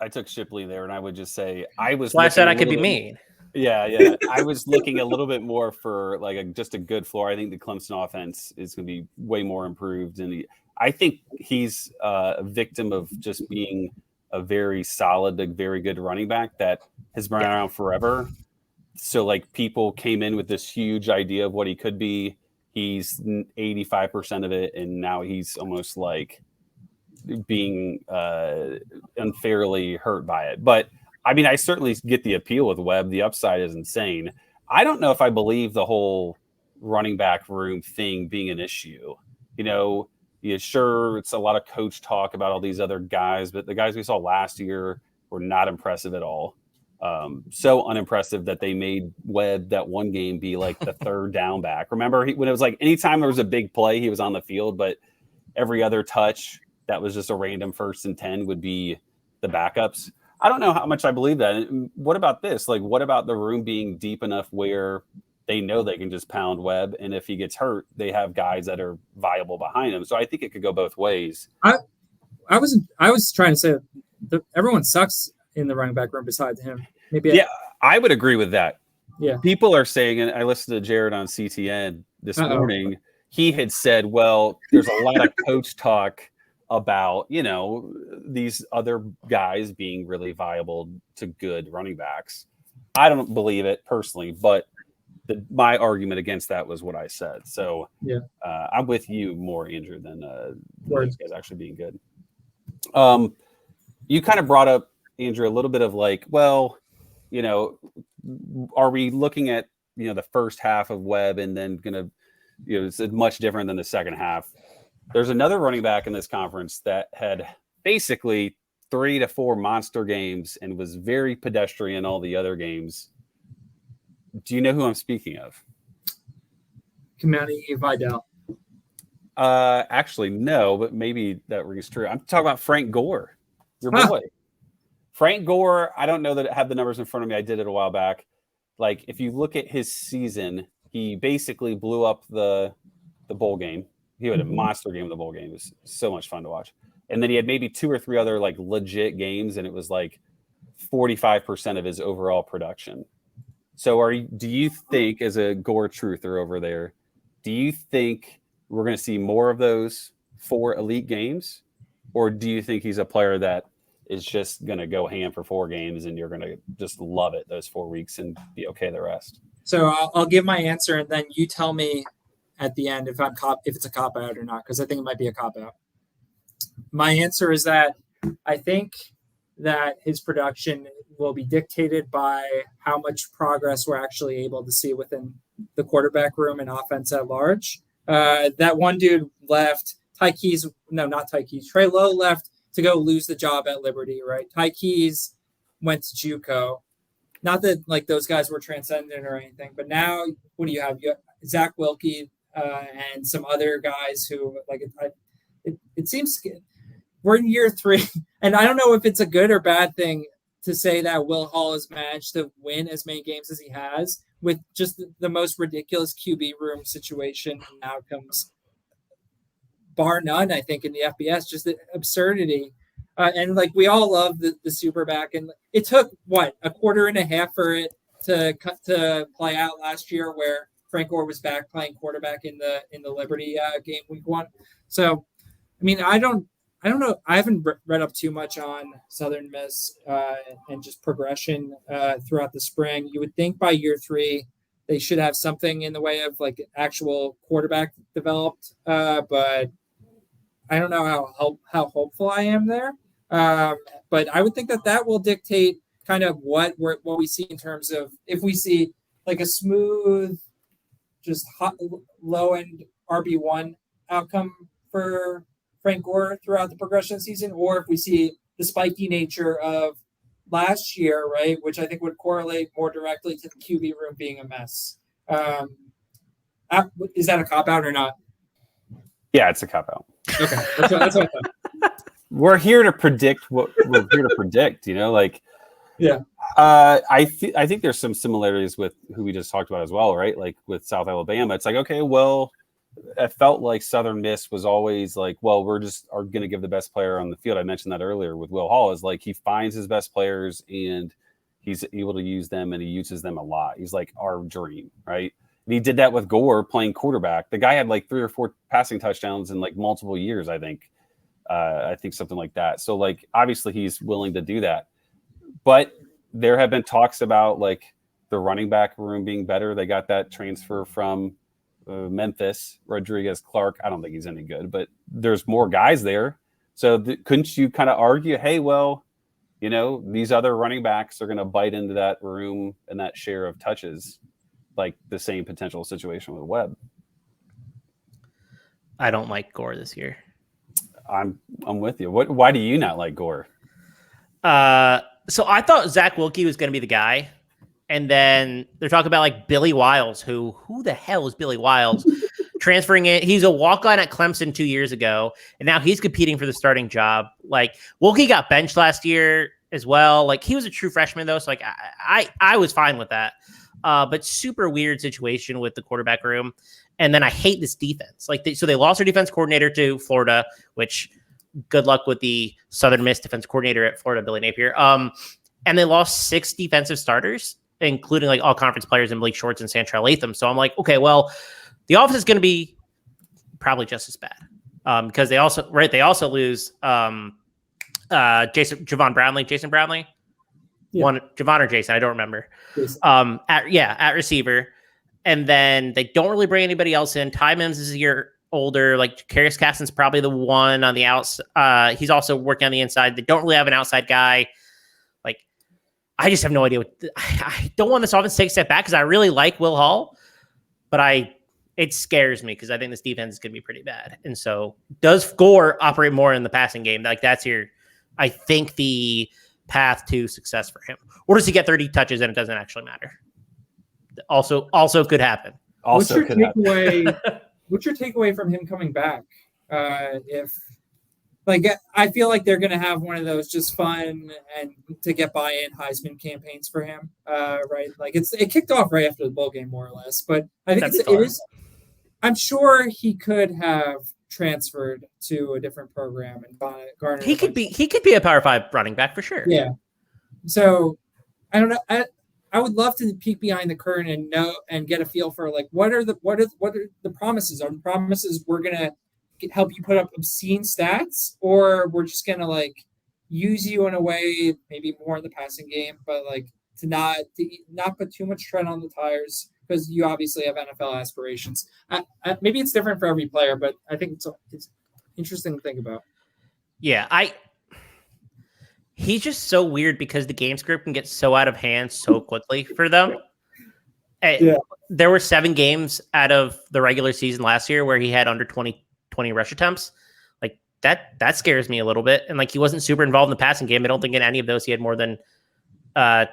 took Shipley there, and I would just say I was. Well, I said I could be mean. Yeah. I was looking a little bit more for like just a good floor. I think the Clemson offense is going to be way more improved, and I think he's a victim of just being a very solid, very good running back that has been around forever. So like people came in with this huge idea of what he could be. He's 85% of it, and now he's almost like being unfairly hurt by it. But I mean, I certainly get the appeal with Webb. The upside is insane. I don't know if I believe the whole running back room thing being an issue. Sure, it's a lot of coach talk about all these other guys, but the guys we saw last year were not impressive at all. So unimpressive that they made Webb that one game be like the 3rd down back. Remember when it was like anytime there was a big play, he was on the field, but every other touch that was just a random 1st and 10 would be the backups. I don't know how much I believe that. And what about this? Like, what about the room being deep enough where they know they can just pound Webb, and if he gets hurt, they have guys that are viable behind him. So I think it could go both ways. I was trying to say that everyone sucks in the running back room besides him. I would agree with that. Yeah, people are saying, and I listened to Jared on CTN this morning. He had said, "Well, there's a lot of coach talk about these other guys being really viable to good running backs." I don't believe it personally, but my argument against that was what I said. So I'm with you more, Andrew, than these guys actually being good. You kind of brought up, Andrew, a little bit of like, well, are we looking at the first half of Webb and then going to it's much different than the second half. There's another running back in this conference that had basically 3 to 4 monster games and was very pedestrian all the other games. Do you know who I'm speaking of? Kimani Vidal. Actually, no, but maybe that rings true. I'm talking about Frank Gore, your boy. Frank Gore, I don't know that I have the numbers in front of me. I did it a while back. Like, if you look at his season, he basically blew up the bowl game. He had a monster game in the bowl game. It was so much fun to watch. And then he had maybe 2 or 3 other like legit games, and it was like 45% of his overall production. So do you think, as a Gore truther over there, do you think we're going to see more of those 4 elite games? Or do you think he's a player that is just going to go ham for 4 games and you're going to just love it those 4 weeks and be okay the rest? So I'll give my answer, and then you tell me at the end if it's a cop out or not, because I think it might be a cop out. My answer is that I think that his production will be dictated by how much progress we're actually able to see within the quarterback room and offense at large. That one dude left. Trey Lowe left to go lose the job at Liberty, right? Ty Keys went to JUCO. Not that like those guys were transcendent or anything, but now what do you have? You have Zach Wilkie and some other guys who like it seems we're in year 3, and I don't know if it's a good or bad thing to say that Will Hall has managed to win as many games as he has with just the most ridiculous QB room situation and outcomes, bar none, I think, in the FBS, just the absurdity. And like we all love the Superback, and it took a quarter and a half for it to play out last year, where Frank Gore was back playing quarterback in the Liberty game week 1. So, I mean, I don't know. I haven't read up too much on Southern Miss and just progression throughout the spring. You would think by year 3 they should have something in the way of like actual quarterback developed, but I don't know how hopeful I am there. But I would think that will dictate kind of what we see in terms of if we see like a smooth, just low end RB1 outcome for Frank Gore throughout the progression season, or if we see the spiky nature of last year, right, which I think would correlate more directly to the QB room being a mess. Is that a cop-out or not? Yeah, it's a cop-out. Okay, that's what I thought. We're here to predict what we're here to predict, like, yeah. I think there's some similarities with who we just talked about as well, right? Like with South Alabama, it's like, okay, well, I felt like Southern Miss was always like, well, we're just are going to give the best player on the field. I mentioned that earlier with Will Hall, is like he finds his best players and he's able to use them, and he uses them a lot. He's like our dream, right? And he did that with Gore playing quarterback. The guy had like 3 or 4 passing touchdowns in like multiple years, I think. I think something like that. So like, obviously he's willing to do that, but there have been talks about like the running back room being better. They got that transfer from Memphis, Rodriguez Clark. I don't think he's any good, but there's more guys there. So couldn't you kind of argue, hey, well, these other running backs are going to bite into that room and that share of touches, like the same potential situation with Webb? I don't like Gore this year. I'm with you. Why do you not like Gore? So I thought Zach Wilkie was going to be the guy. And then they're talking about like Billy Wiles, who the hell is Billy Wiles? Transferring it. He's a walk-on at Clemson 2 years ago, and now he's competing for the starting job. Like Wilkie got benched last year as well. Like he was a true freshman though. So like I was fine with that. But super weird situation with the quarterback room. And then I hate this defense. Like so they lost their defense coordinator to Florida, which good luck with the Southern Miss defense coordinator at Florida, Billy Napier. And they lost 6 defensive starters, including like all conference players in Blake Shorts and Santrell Latham. So I'm like, okay, well, the offense is going to be probably just as bad because they also lose Jason Brownlee. Yeah. Javon or Jason, I don't remember. At receiver. And then they don't really bring anybody else in. Ty Mims is a year older. Like Karius Caston's probably the one on the outside. He's also working on the inside. They don't really have an outside guy. Like, I just have no idea. I don't want this offense to take a step back because I really like Will Hall, but I it scares me because I think this defense is going to be pretty bad. And so does Gore operate more in the passing game? Like that's I think the path to success for him. Or does he get 30 touches and it doesn't actually matter? Also could happen. What's your takeaway from him coming back? If like, I feel like they're going to have one of those just fun and to get buy-in Heisman campaigns for him, right? Like it kicked off right after the bowl game, more or less. But I think it is. I'm sure he could have transferred to a different program and garnered. He could be a Power 5 running back for sure. Yeah. So I don't know. I would love to peek behind the curtain and know and get a feel for like what are the promises? Are the promises we're gonna help you put up obscene stats, or we're just gonna like use you in a way maybe more in the passing game, but like to not put too much tread on the tires because you obviously have NFL aspirations. Maybe it's different for every player, but I think it's interesting to think about. Yeah, he's just so weird because the game script can get so out of hand so quickly for them. Yeah. There were 7 games out of the regular season last year where he had under 20 rush attempts. Like that scares me a little bit. And like he wasn't super involved in the passing game. I don't think in any of those he had more than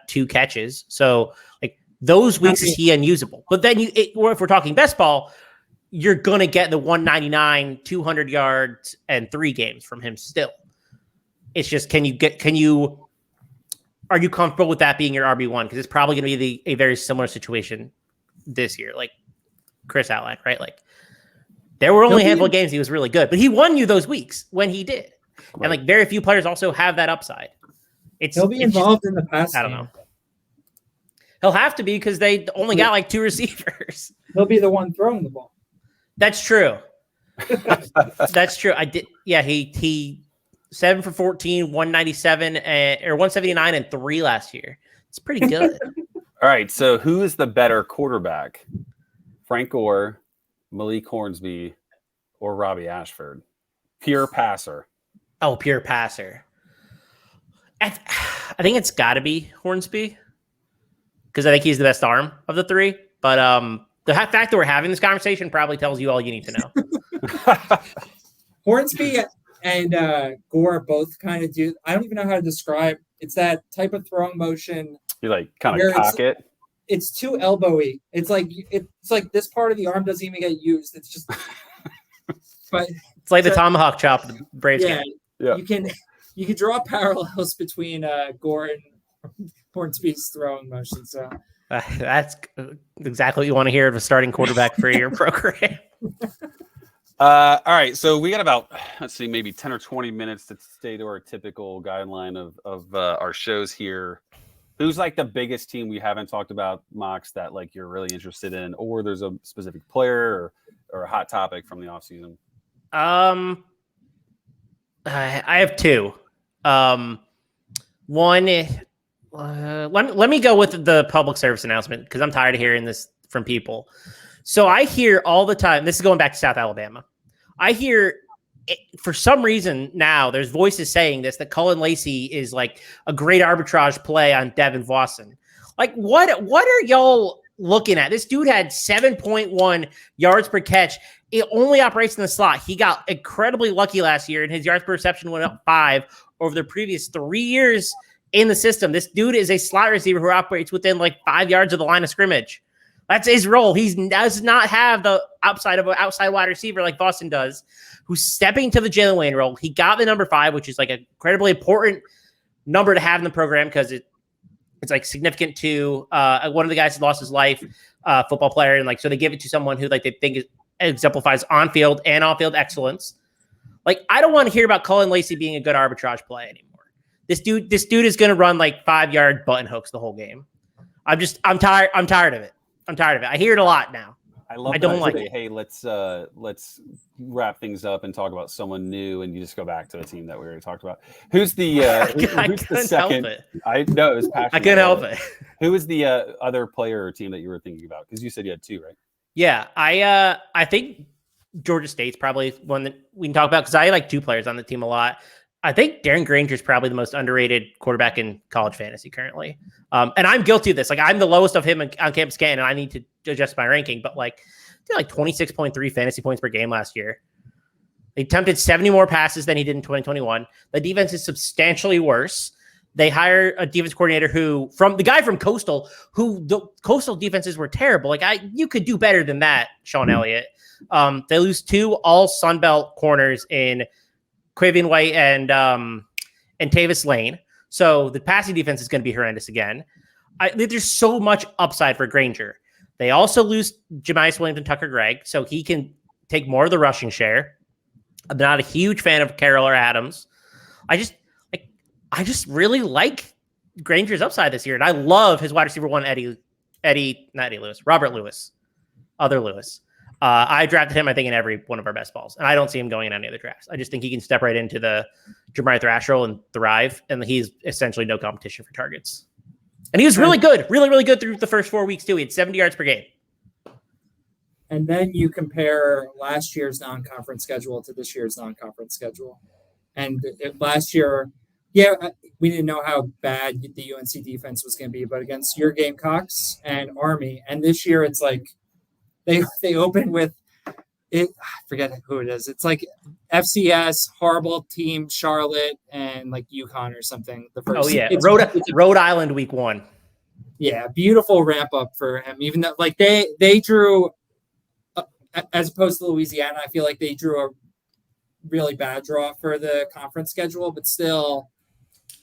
2 catches. So like those weeks is he unusable. But then if we're talking best ball, you're gonna get the 199, 200 yards, and 3 games from him still. It's just are you comfortable with that being your RB1? Because it's probably going to be a very similar situation this year, like Chris outlined, right? Like there were only a handful of games he was really good, but he won you those weeks when he did. Right. And like very few players also have that upside. He'll be involved in the pass. I don't know. He'll have to be because they only got like 2 receivers. He'll be the one throwing the ball. That's true. That's true. He 7 for 14, 197 or 179 and 3 last year. It's pretty good. All right. So who is the better quarterback? Frank Gore, Malik Hornsby, or Robbie Ashford? Pure passer. Oh, pure passer. I think it's got to be Hornsby because I think he's the best arm of the 3. But the fact that we're having this conversation probably tells you all you need to know. Hornsby and Gore both kind of do. I don't even know how to describe. It's that type of throwing motion. You like kind of cock it. It's too elbowy. It's like this part of the arm doesn't even get used. It's just. But it's like the tomahawk chop of the Braves game. Yeah. You can draw parallels between Gore and Hornsby's throwing motion. So that's exactly what you want to hear of a starting quarterback for your program. All right, so we got about, let's see, maybe 10 or 20 minutes to stay to our typical guideline of our shows here. Who's like the biggest team we haven't talked about, Mox, that like you're really interested in, or there's a specific player or a hot topic from the offseason? I have 2. One, let me go with the public service announcement because I'm tired of hearing this from people. So I hear all the time, this is going back to South Alabama. I hear for some reason now there's voices saying this, that Cullen Lacey is like a great arbitrage play on Devin Vaughn. Like what are y'all looking at? This dude had 7.1 yards per catch. It only operates in the slot. He got incredibly lucky last year and his yards per reception went up 5 over the previous 3 years in the system. This dude is a slot receiver who operates within like 5 yards of the line of scrimmage. That's his role. He does not have the upside of an outside wide receiver like Boston does, who's stepping to the Jalen Wayne role. He got the number 5, which is like an incredibly important number to have in the program because it's like significant to one of the guys who lost his life, football player, and like so they give it to someone who like they think exemplifies on-field and off-field excellence. Like I don't want to hear about Cullen Lacey being a good arbitrage play anymore. This dude is going to run like 5-yard button hooks the whole game. I'm tired of it. I hear it a lot now. I don't like it. Hey, let's wrap things up and talk about someone new, and you just go back to a team that we already talked about. Who's the who's the second? Help it. I know it was passionate. I couldn't help it. Who was the other player or team that you were thinking about? Because you said you had 2, right? Yeah, I think Georgia State's probably one that we can talk about because I like 2 players on the team a lot. I think Darren Granger is probably the most underrated quarterback in college fantasy currently. And I'm guilty of this. Like I'm the lowest of him on Campus Canton, and I need to adjust my ranking. But like, like 26.3 fantasy points per game last year. He attempted 70 more passes than he did in 2021. The defense is substantially worse. They hire a defense coordinator the guy from Coastal, who the Coastal defenses were terrible. You could do better than that, Sean Elliott. They lose 2 all Sun Belt corners in Quavian White and Tavis Lane. So the passing defense is going to be horrendous again. There's so much upside for Granger. They also lose Jemias Williams and Tucker Gregg, so he can take more of the rushing share. I'm not a huge fan of Carroll or Adams. I just really like Granger's upside this year, and I love his wide receiver one, Robert Lewis, other Lewis. I drafted him, I think, in every one of our best balls, and I don't see him going in any other drafts. I just think he can step right into the Jamari Thrash role and thrive, and he's essentially no competition for targets. And he was really good, really good through the first 4 weeks, too. He had 70 yards per game. And then you compare last year's non-conference schedule to this year's non-conference schedule. And last year, we didn't know how bad the UNC defense was going to be, but against your Gamecocks and Army. And this year, it's like they open with it. I forget who it is. It's like FCS, horrible team, Charlotte, and like UConn or something. Rhode Island week 1. Yeah, beautiful ramp up for him. Even though they drew, as opposed to Louisiana, I feel like they drew a really bad draw for the conference schedule, but still,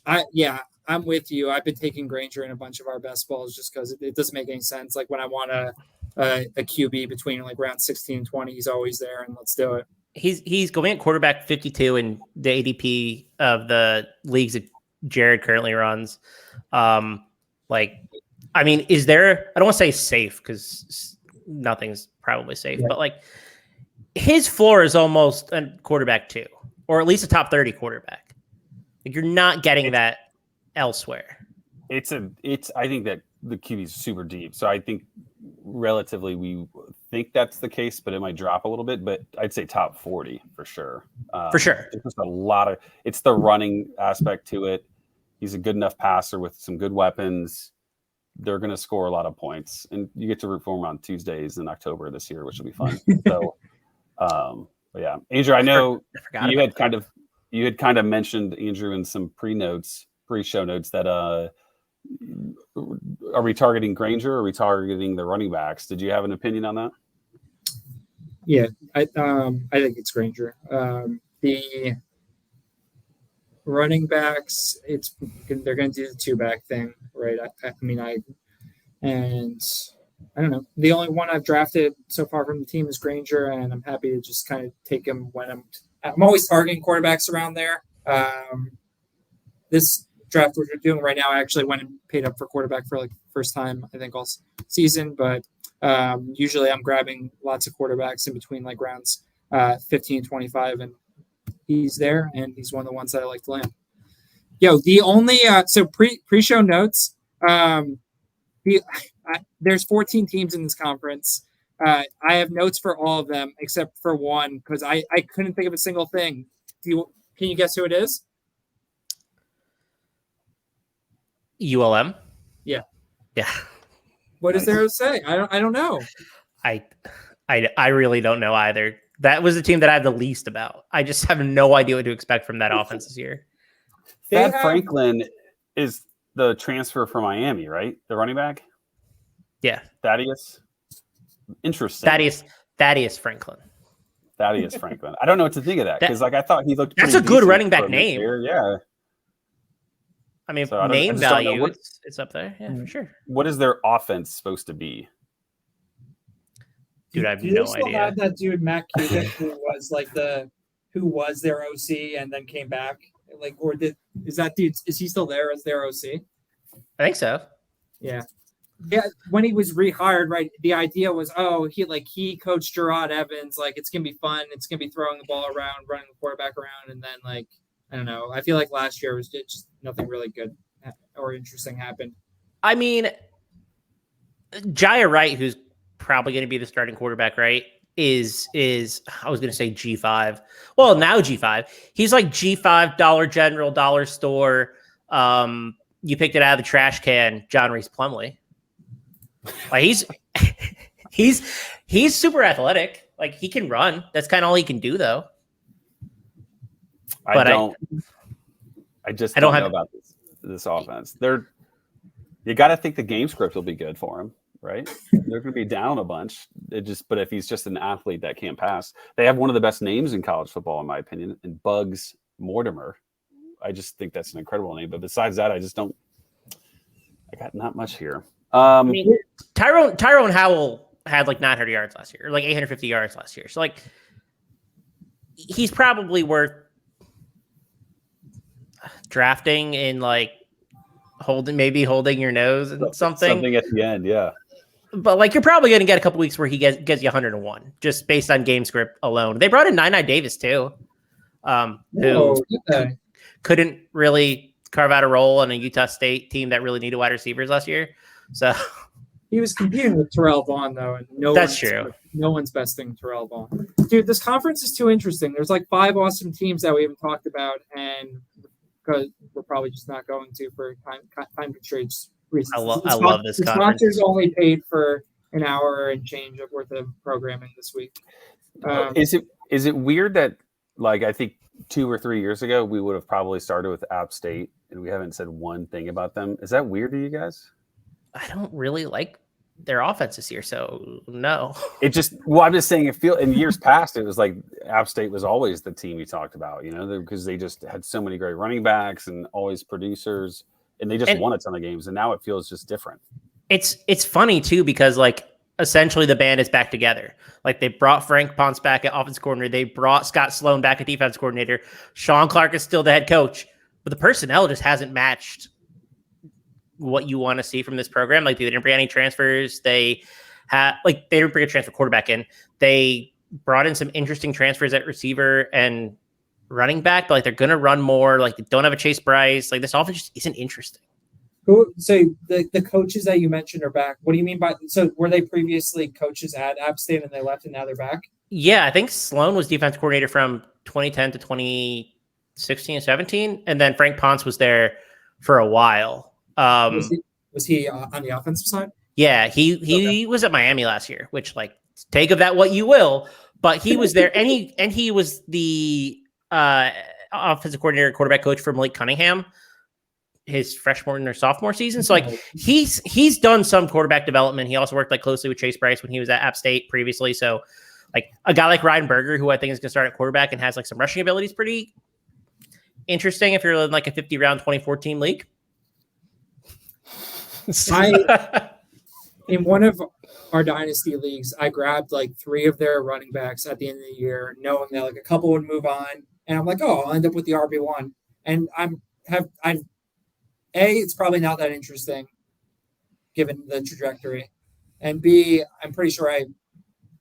I'm with you. I've been taking Granger in a bunch of our best balls just because it doesn't make any sense. Like when I want a QB between like round 16 and 20, he's always there, and let's do it. He's going at quarterback 52 in the ADP of the leagues that Jared currently runs. Is there? I don't want to say safe because nothing's probably safe, but like his floor is almost a quarterback 2, or at least a top 30 quarterback. Like you're not getting that elsewhere. I think that the QB is super deep, so I think relatively we think that's the case, but it might drop a little bit. But I'd say top 40 for sure. For sure, it's just it's the running aspect to it. He's a good enough passer with some good weapons. They're going to score a lot of points, and you get to root for him on Tuesdays in October this year, which will be fun. So, but yeah, Andrew, I know you had kind of mentioned, Andrew, in some pre-show notes that are we targeting Granger or are we targeting the running backs? Did you have an opinion on that? Yeah, I think it's Granger. The running backs, they're going to do the 2-back thing, right? I don't know. The only one I've drafted so far from the team is Granger, and I'm happy to just kind of take him when I'm always targeting quarterbacks around there. This draft we're doing right now, I actually went and paid up for quarterback for like first time, I think, all season, but usually I'm grabbing lots of quarterbacks in between like rounds 15 and 25, and he's there, and he's one of the ones that I like to land. The only pre-show notes. There's 14 teams in this conference. I have notes for all of them except for one because I couldn't think of a single thing. Can you guess who it is? ULM. Yeah. What is there to say? I don't know. I really don't know either. That was the team that I have the least about. I just have no idea what to expect from that offense this year. Thad Franklin is the transfer from Miami, right? The running back? Yeah. Thaddeus? Interesting. Thaddeus Franklin. Thaddeus Franklin. I don't know what to think of that because I thought he looked That's a good running back name. Yeah. I mean, name value, it's up there. Yeah, for sure. What is their offense supposed to be? Dude, I have Do no they still idea. have that dude Matt Cubic who was their OC and then came back? Is he still there as their OC? I think so. Yeah. When he was rehired, right? The idea was, he coached Gerard Evans. Like, it's gonna be fun. It's gonna be throwing the ball around, running the quarterback around, and then I don't know. I feel like last year was just nothing really good or interesting happened. I mean, Jaya Wright, who's probably going to be the starting quarterback, right? Is I was going to say G5. Well, now G5. He's like G5, Dollar General, Dollar Store. You picked it out of the trash can, John Reese Plumlee. Like He's super athletic. Like he can run. That's kind of all he can do, though. I don't know about this offense. You got to think the game script will be good for him, right? They're going to be down a bunch. But if he's just an athlete that can't pass, they have one of the best names in college football, in my opinion, and Bugs Mortimer. I just think that's an incredible name. But besides that, I got not much here. I mean, Tyrone Howell had like 900 yards last year, or like 850 yards last year. So like, he's probably worth drafting in like holding your nose and something at the end, yeah. But like, you're probably going to get a couple weeks where he gets you 101 just based on game script alone. They brought in Nine Davis too, who couldn't really carve out a role on a Utah State team that really needed wide receivers last year. So he was competing with Terrell Vaughn though, and no one's besting Terrell Vaughn. Dude, this conference is too interesting. There's like 5 awesome teams that we haven't talked about, and because we're probably just not going to for time constraints reasons. I love this conference. Sponsors only paid for an hour and change of worth of programming this week. Is it weird that, like, I think 2 or 3 years ago we would have probably started with App State and we haven't said one thing about them? Is that weird to you guys? I don't really like their offense this year, so no. I'm just saying, in years past, it was like App State was always the team you talked about, because they just had so many great running backs and always producers, and they just won a ton of games, and now it feels just different. It's funny too, because like essentially the band is back together. Like they brought Frank Ponce back at offense coordinator, they brought Scott Sloan back at defense coordinator. Sean Clark is still the head coach, but the personnel just hasn't matched what you want to see from this program. Like they didn't bring any transfers. They didn't bring a transfer quarterback in. They brought in some interesting transfers at receiver and running back, but like they're going to run more. Like they don't have a Chase Bryce. Like this offense just isn't interesting. So the coaches that you mentioned are back. What do you mean by, so were they previously coaches at App State and they left and now they're back? Yeah, I think Sloan was defense coordinator from 2010 to 2016 and 17. And then Frank Ponce was there for a while. Was he on the offensive side? Yeah, he was at Miami last year, which like take of that what you will, but he was there and he was the offensive coordinator, quarterback coach for Malik Cunningham his freshman or sophomore season. So like he's done some quarterback development. He also worked like closely with Chase Bryce when he was at App State previously. So like a guy like Ryan Berger, who I think is going to start at quarterback and has like some rushing abilities, pretty interesting if you're in like a 50-round 2014 league. In one of our dynasty leagues, I grabbed like 3 of their running backs at the end of the year, knowing that like a couple would move on, and I'm like, oh, I'll end up with the RB1. And it's probably not that interesting given the trajectory, and B, I'm pretty sure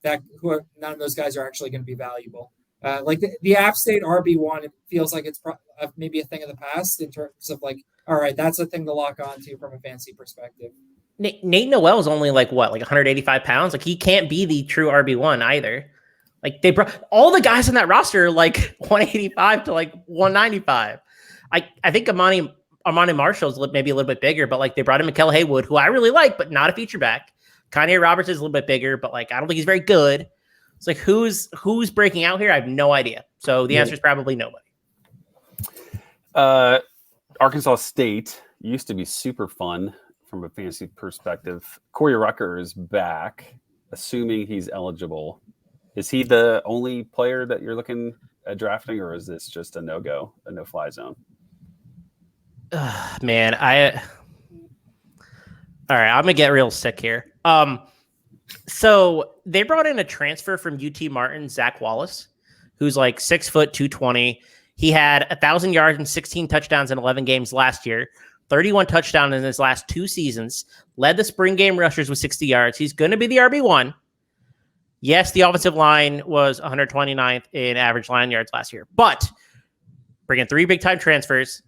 none of those guys are actually going to be valuable. Like the App State RB1, it feels like it's maybe a thing of the past in terms of like, all right, that's a thing to lock onto from a fantasy perspective. Nate Noel is only like 185 pounds. Like he can't be the true RB1 either. Like they brought all the guys on that roster like 185 to like 195. I think Amani Marshall's maybe a little bit bigger, but like they brought in Mikael Haywood, who I really like, but not a feature back. Kanye Roberts is a little bit bigger, but like I don't think he's very good. It's like who's breaking out here? I have no idea. So the answer is probably nobody. Arkansas State used to be super fun from a fantasy perspective. Corey Rucker is back, assuming he's eligible. Is he the only player that you're looking at drafting, or is this just a no-go, a no-fly zone? Man, all right, I'm gonna get real sick here. So they brought in a transfer from UT Martin, Zach Wallace, who's like 6 foot 220. He had 1,000 yards and 16 touchdowns in 11 games last year, 31 touchdowns in his last 2 seasons, led the spring game rushers with 60 yards. He's going to be the RB1. Yes, the offensive line was 129th in average line yards last year, but bringing 3 big-time transfers,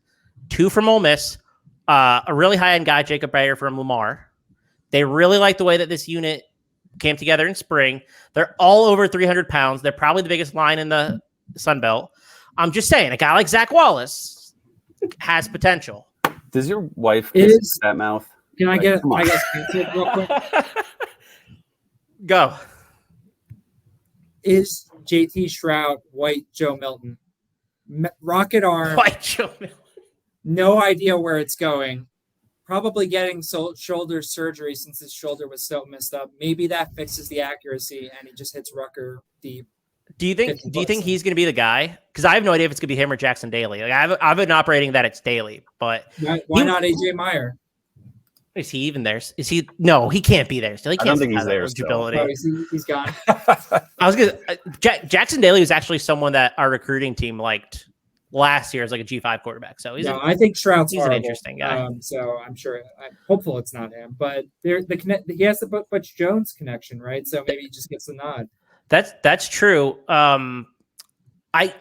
2 from Ole Miss, a really high-end guy, Jacob Bayer from Lamar. They really like the way that this unit came together in spring. They're all over 300 pounds. They're probably the biggest line in the Sun Belt. I'm just saying, a guy like Zach Wallace has potential. Does your wife kiss that mouth? Can I get it real quick? Go. Is JT Shroud white Joe Milton? Rocket arm. White Joe Milton. No idea where it's going. Probably getting shoulder surgery since his shoulder was so messed up. Maybe that fixes the accuracy and he just hits Rucker deep. Do you think he's going to be the guy? Because I have no idea if it's going to be him or Jackson Daly. Like I've been operating that it's Daly, but why not AJ Meyer? Is he even there? Is he? No, he can't be there. Still, he can't. I don't think he's there. He's gone. I was gonna. Jackson Daly was actually someone that our recruiting team liked last year as like a G5 quarterback. So I think Shroud's an interesting guy. So I'm sure. Hopeful it's not him, but he has the Butch Jones connection, right? So maybe he just gets the nod. That's true. I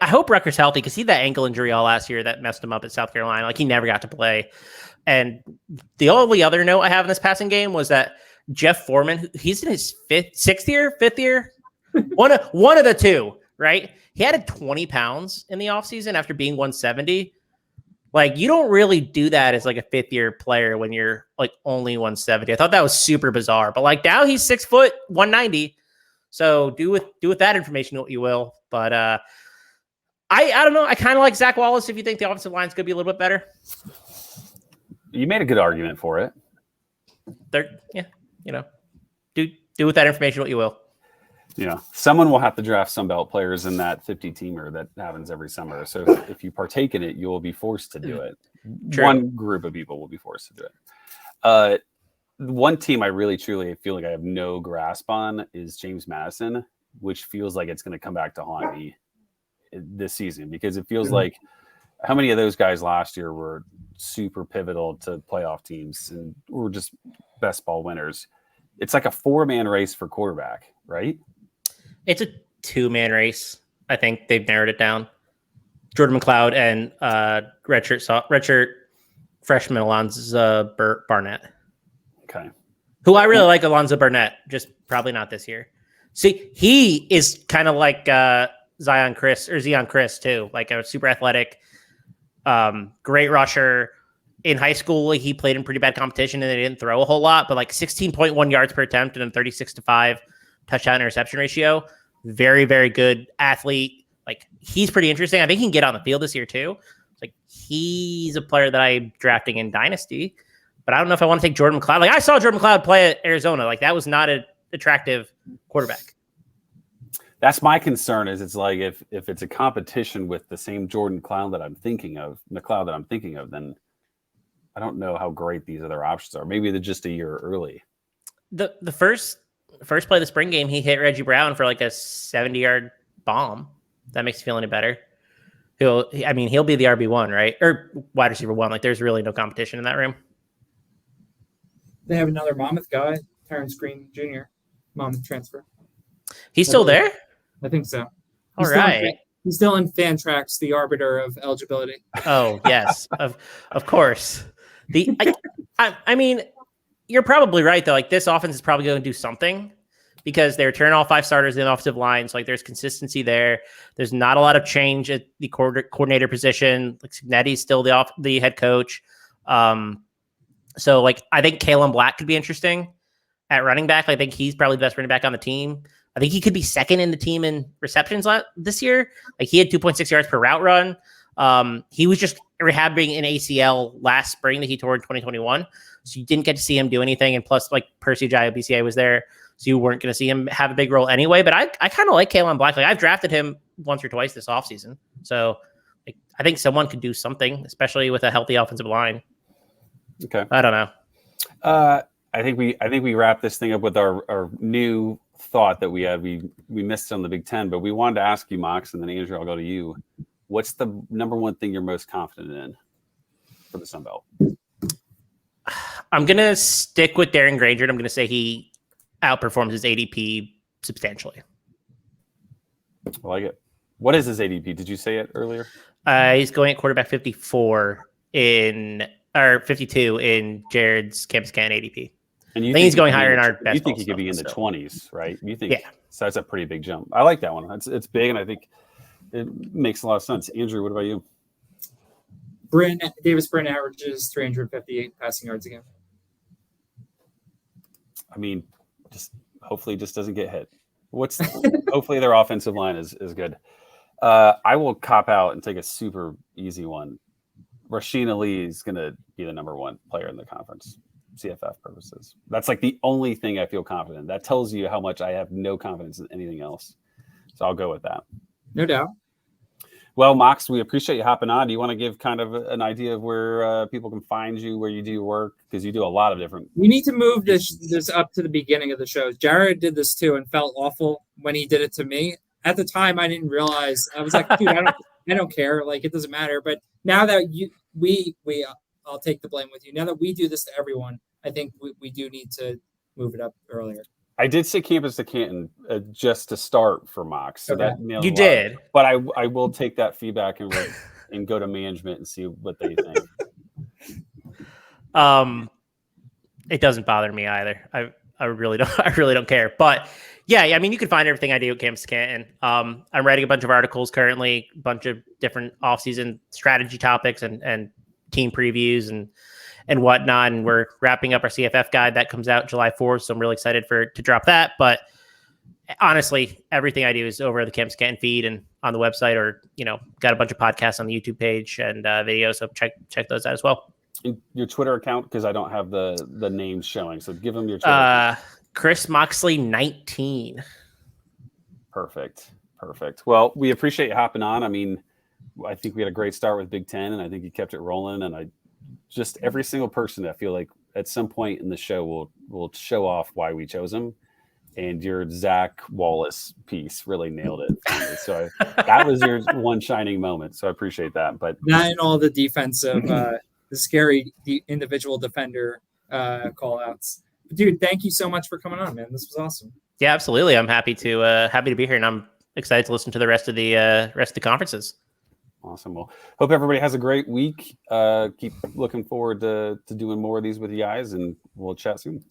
hope Rutgers healthy because he had that ankle injury all last year that messed him up at South Carolina. Like he never got to play. And the only other note I have in this passing game was that Jeff Foreman, he's in his fifth year, one of the two, right? He added 20 pounds in the offseason after being 170. Like you don't really do that as like a 5th-year player when you're like only 170. I thought that was super bizarre, but like now he's 6 foot 190. So do with that information what you will. But I don't know. I kind of like Zach Wallace if you think the offensive line's going to be a little bit better. You made a good argument for it. Do with that information what you will. Yeah, someone will have to draft Sunbelt players in that 50-teamer that happens every summer. So if you partake in it, you will be forced to do it. True. One group of people will be forced to do it. One team I really, truly feel like I have no grasp on is James Madison, which feels like it's going to come back to haunt me this season because it feels like how many of those guys last year were super pivotal to playoff teams and were just best ball winners. It's like a 4-man race for quarterback, right? It's a 2-man race. I think they've narrowed it down. Jordan McLeod and redshirt freshman Alonzo Barnett. Okay. Who I really like, Alonzo Barnett, just probably not this year. See, he is kind of like Zion Chris too, like a super athletic, great rusher. In high school, he played in pretty bad competition and they didn't throw a whole lot, but like 16.1 yards per attempt and a 36-5 touchdown interception ratio. Very, very good athlete. Like he's pretty interesting. I think he can get on the field this year too. Like he's a player that I'm drafting in Dynasty, but I don't know if I want to take Jordan McLeod. Like I saw Jordan McLeod play at Arizona. Like that was not an attractive quarterback. That's my concern is it's like if it's a competition with the same Jordan McLeod that I'm thinking of, then I don't know how great these other options are. Maybe they're just a year early. The first play of the spring game, he hit Reggie Brown for like a 70-yard bomb. That makes you feel any better. He'll be the RB1, right? Or wide receiver 1. Like there's really no competition in that room. They have another Monmouth guy, Terrence Green Jr., Monmouth transfer. He's still there? I think so. All right. He's still in Fantrax, the arbiter of eligibility. Oh, yes. Of course. I mean, you're probably right, though. Like, this offense is probably going to do something because they return all 5 starters in the offensive line. So, like, there's consistency there. There's not a lot of change at the coordinator position. Like, Signetti's still the head coach. So, like, I think Kalen Black could be interesting at running back. I think he's probably the best running back on the team. I think he could be second in the team in receptions this year. Like, he had 2.6 yards per route run. He was just rehabbing an ACL last spring that he tore in 2021. So you didn't get to see him do anything. And plus, like, Percy Ajayi BCA was there. So you weren't going to see him have a big role anyway. But I kind of like Kalen Black. Like, I've drafted him once or twice this offseason. So like, I think someone could do something, especially with a healthy offensive line. Okay. I don't know. I think we wrap this thing up with our new thought that we had. We missed on the Big Ten, but we wanted to ask you, Mox, and then Andrew, I'll go to you. What's the number one thing you're most confident in for the Sun Belt? I'm going to stick with Darren Granger, and I'm going to say he outperforms his ADP substantially. I like it. What is his ADP? Did you say it earlier? He's going at quarterback 52 in Jared's Campus Can ADP. And I think he's going higher in our best. You think he could be in the 20s, right? You think? Yeah. So that's a pretty big jump. I like that one. It's big, and I think it makes a lot of sense. Andrew, what about you? Davis Brin averages 358 passing yards a game. I mean, just hopefully just doesn't get hit. Hopefully their offensive line is good. I will cop out and take a super easy one. Rasheen Ali is going to be the number one player in the conference, CFF purposes. That's like the only thing I feel confident in. That tells you how much I have no confidence in anything else. So I'll go with that. No doubt. Well, Mox, we appreciate you hopping on. Do you want to give kind of an idea of where people can find you, where you do your work? Because you do a lot of different. We need to move this up to the beginning of the show. Jared did this too and felt awful when he did it to me. At the time, I didn't realize. I was like, dude, I don't care. Like, it doesn't matter. But now that I'll take the blame with you. Now that we do this to everyone, I think we do need to move it up earlier. I did say campus to Canton just to start for Mox. So Okay. that nailed You a lot. did. But I will take that feedback and go to management and see what they think. It doesn't bother me either. I really don't care. But yeah, I mean, you can find everything I do at Campus Canton. I'm writing a bunch of articles currently, a bunch of different off-season strategy topics and team previews and whatnot. And we're wrapping up our CFF guide that comes out July 4th. So I'm really excited to drop that. But honestly, everything I do is over the Campus Canton feed and on the website, or, got a bunch of podcasts on the YouTube page and videos. So check those out as well. Your Twitter account, because I don't have the names showing. So give them your Twitter account. Chris Moxley 19. Perfect. Well, we appreciate you hopping on. I mean, I think we had a great start with Big Ten, and I think you kept it rolling. And just every single person, I feel like at some point in the show will show off why we chose him. And your Zach Wallace piece really nailed it for me. So that was your one shining moment. So I appreciate that. But that and all the defensive, the scary individual defender call outs. Dude, thank you so much for coming on, man. This was awesome. Yeah, absolutely. I'm happy to be here, and I'm excited to listen to the rest of the conferences. Awesome. Well, hope everybody has a great week. Keep looking forward to doing more of these with you guys, and we'll chat soon.